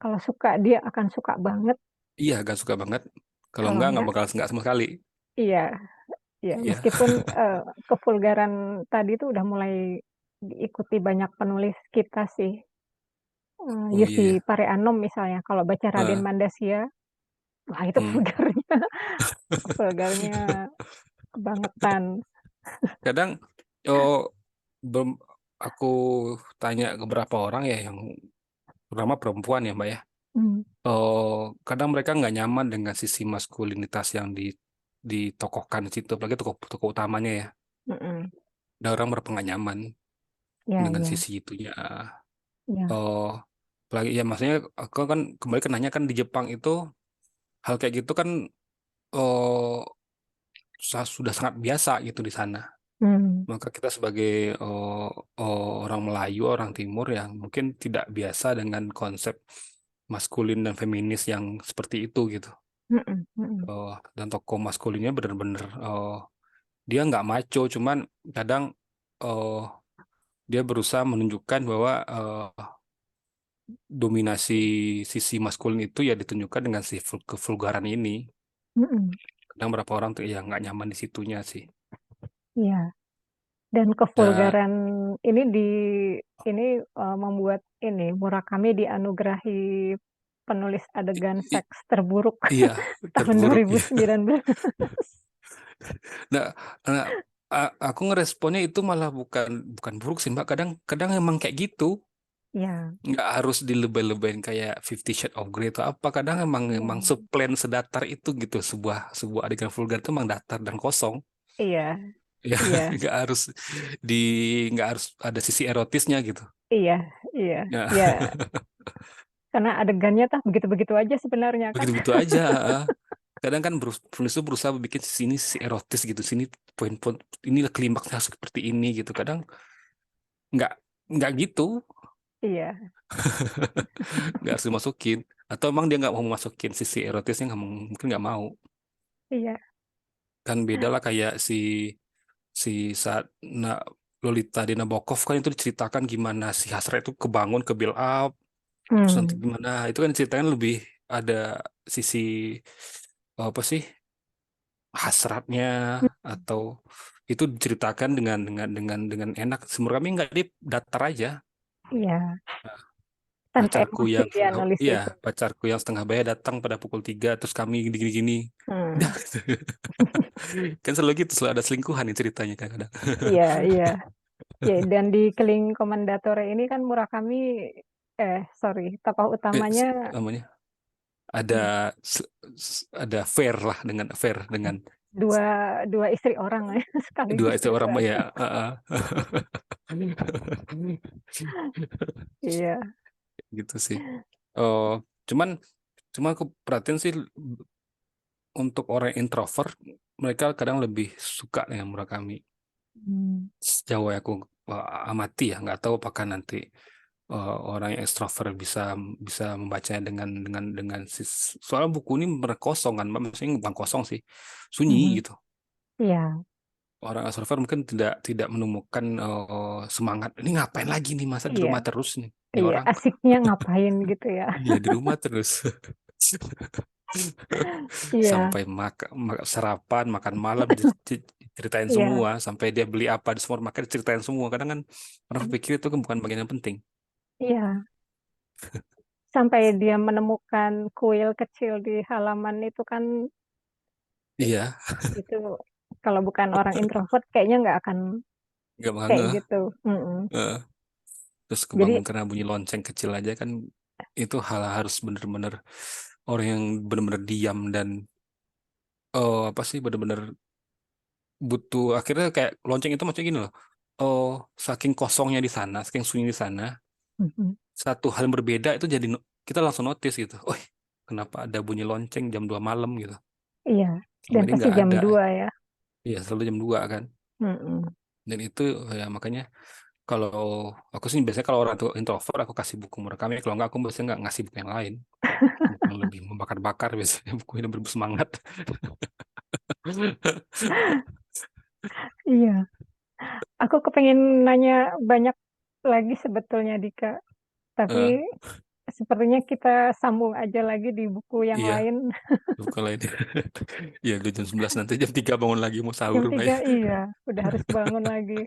kalau suka dia akan suka banget, Iya, gak suka banget. Kalau kalau nggak enggak bakal nggak sama sekali. iya iya, Iya. meskipun, kevulgaran tadi tuh udah mulai diikuti banyak penulis kita sih, Oh iya Jussi ya. Pareanom misalnya, kalau baca Raden Eh, Mandasya, wah itu hmm. vulgarnya vulgarnya kebangetan. Kadang oh, belum aku tanya ke beberapa orang ya, yang terutama perempuan ya Mbak ya. Mmm, Oh, kadang mereka nggak nyaman dengan sisi maskulinitas yang ditokohkan di situ, apalagi tokoh tokoh utamanya ya. mhm, Ada orang berapa nggak nyaman iya dengan iya sisi itunya. iya, Oh, apalagi ya, maksudnya aku kan kembali ke nanya kan, di Jepang itu hal kayak gitu kan eh, sudah sangat biasa gitu di sana. Hmm. Maka kita sebagai orang Melayu, orang Timur yang mungkin tidak biasa dengan konsep maskulin dan feminis yang seperti itu gitu. Mm-mm, mm-mm, Dan tokoh maskulinnya benar-benar dia nggak maco, cuman kadang eh, dia berusaha menunjukkan bahwa dominasi sisi maskulin itu ya ditunjukkan dengan si kevulgaran ini. mm-mm. Kadang beberapa orang tuh ya nggak nyaman di situnya sih. Iya. Dan Dan kevulgaran ini ini membuat ini Murakami dianugerahi penulis adegan i- seks terburuk iya tahun terburuk ya. 2019. Nah, nah, aku ngeresponnya itu malah bukan bukan buruk sih Mbak. Kadang emang kayak gitu. Ya, Nggak harus dilebay-lebayin kayak Fifty Shades of Grey atau apa. Kadang emang iya, emang seplain sedatar itu gitu. Sebuah sebuah adegan vulgar itu emang datar dan kosong. iya, Ya, iya, nggak harus di nggak harus ada sisi erotisnya gitu. iya, iya, Ya, iya. Karena adegannya tah begitu-begitu aja sebenarnya kan. begitu-begitu aja. Kadang kan penulis itu berusaha bikin sini si erotis gitu, sini poin-poin ini klimaksnya harus seperti ini gitu. Kadang nggak nggak gitu, Iya, nggak harus dimasukin. Atau emang dia nggak mau masukin sisi erotisnya, mungkin nggak mau. iya. Kan beda lah kayak si si saat Lolita di Nabokov kan itu diceritakan gimana si Hasrat itu kebangun ke build up, terus nanti Hmm, gimana itu kan ceritanya lebih ada sisi apa sih hasratnya atau itu diceritakan dengan enak. Semua kami nggak di datar aja. iya. Tanpa Pacarku emosi yang dia nulis iya itu. pacarku yang setengah bayar datang pada pukul 3 terus kami gini-gini. Hmm, Kan selalu gitu, selalu ada selingkuhan nih ceritanya kan kadang. iya, iya. Ya, dan di Keling Komandatore ini kan Murakami, sorry, tokoh utamanya Namanya ada ada fair lah dengan fair dengan dua dua istri orang ya, dua sekaligus istri gitu orang ya. aja. Iya. Gitu sih. Oh, cuman cuma aku perhatiin sih untuk orang introvert mereka kadang lebih suka dengan Murakami. Hmm. Sejauh yang aku amati ya, nggak tahu apakah nanti orang yang extrovert bisa bisa membacanya dengan soal buku ini benar kosong kan, maksudnya bukan kosong sih, sunyi Mhm. gitu. Iya, Orang extrovert mungkin tidak tidak menemukan semangat. Ini ngapain lagi nih masa di iya, rumah terus nih, ini iya. orang. Asiknya ngapain gitu ya? Iya di rumah terus. Iya, Sampai sarapan, makan malam diceritain iya, semua, sampai dia beli apa di semua makan diceritain semua. Kadang kan orang pikir itu kan bukan bagian yang penting. iya. Sampai dia menemukan kuil kecil di halaman itu kan, Iya, itu kalau bukan orang introvert kayaknya nggak akan nggak kayak bangga. gitu. Mm-mm. Terus Jadi, kebangun karena bunyi lonceng kecil aja kan itu hal harus bener-bener orang yang bener-bener diam dan apa sih bener-bener butuh akhirnya kayak lonceng itu maksudnya gini loh. Oh, saking kosongnya di sana, saking sunyi di sana, mhm, satu hal yang berbeda itu jadi kita langsung notice gitu. Oh, kenapa ada bunyi lonceng jam 2 malam gitu. iya. Selama Dan ini pasti nggak jam ada. 2 ya. Iya, selalu jam 2 kan. Mm-mm. Dan itu ya makanya kalau aku sih biasanya kalau orang tuh introvert aku kasih buku Murakami, kalau nggak aku biasanya nggak ngasih buku yang lain. Buku yang lebih membakar-bakar biasanya buku yang lebih bersemangat. Iya. Aku kepengen nanya banyak lagi sebetulnya Dika. Tapi Eh, sepertinya kita sambung aja lagi di buku yang iya, lain. buku lain. Ya udah jam 11 nanti jam 3 bangun lagi mau sahur Jam Mbak 3 ya. iya, udah harus bangun lagi.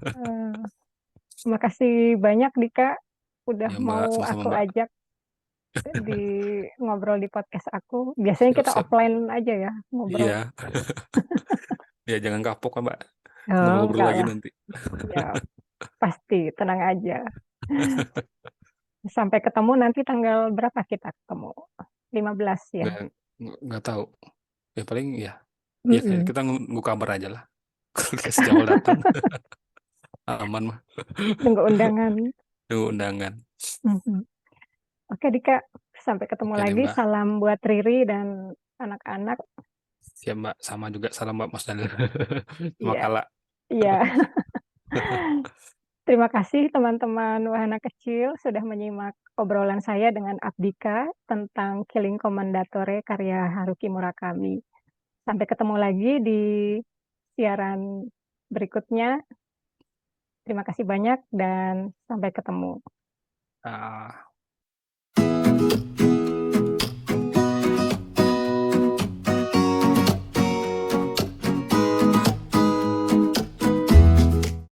Eh, Makasih banyak Dika, udah Ya mau Mbak, sama-sama aku Mbak. ajak di ngobrol di podcast aku. Biasanya kita Siap-siap. offline aja ya ngobrol. Iya, ya jangan kapok kan Mbak. Oh, Ngobrol-ngobrol enggak lagi lah, nanti. ya pasti tenang aja. Sampai ketemu nanti tanggal berapa kita ketemu? 15 ya. Nggak, nggak tahu. Ya paling ya, ya kayak Mm-mm. kita nunggu kabar aja lah. Kalau dikasih jadwal datang, aman mah. Tunggu undangan. Nunggu undangan. Mhm. Oke Dika, Sampai ketemu Oke deh lagi. Mbak. Salam buat Riri dan anak-anak. Siap Mbak. Sama juga salam Mbak Mas Dalil. Sama Iya, Kala. iya. Terima kasih teman-teman Wahana Kecil sudah menyimak obrolan saya dengan Abdika tentang Killing Commendatore karya Haruki Murakami. Sampai ketemu lagi di siaran berikutnya. Terima kasih banyak dan sampai ketemu. Ah,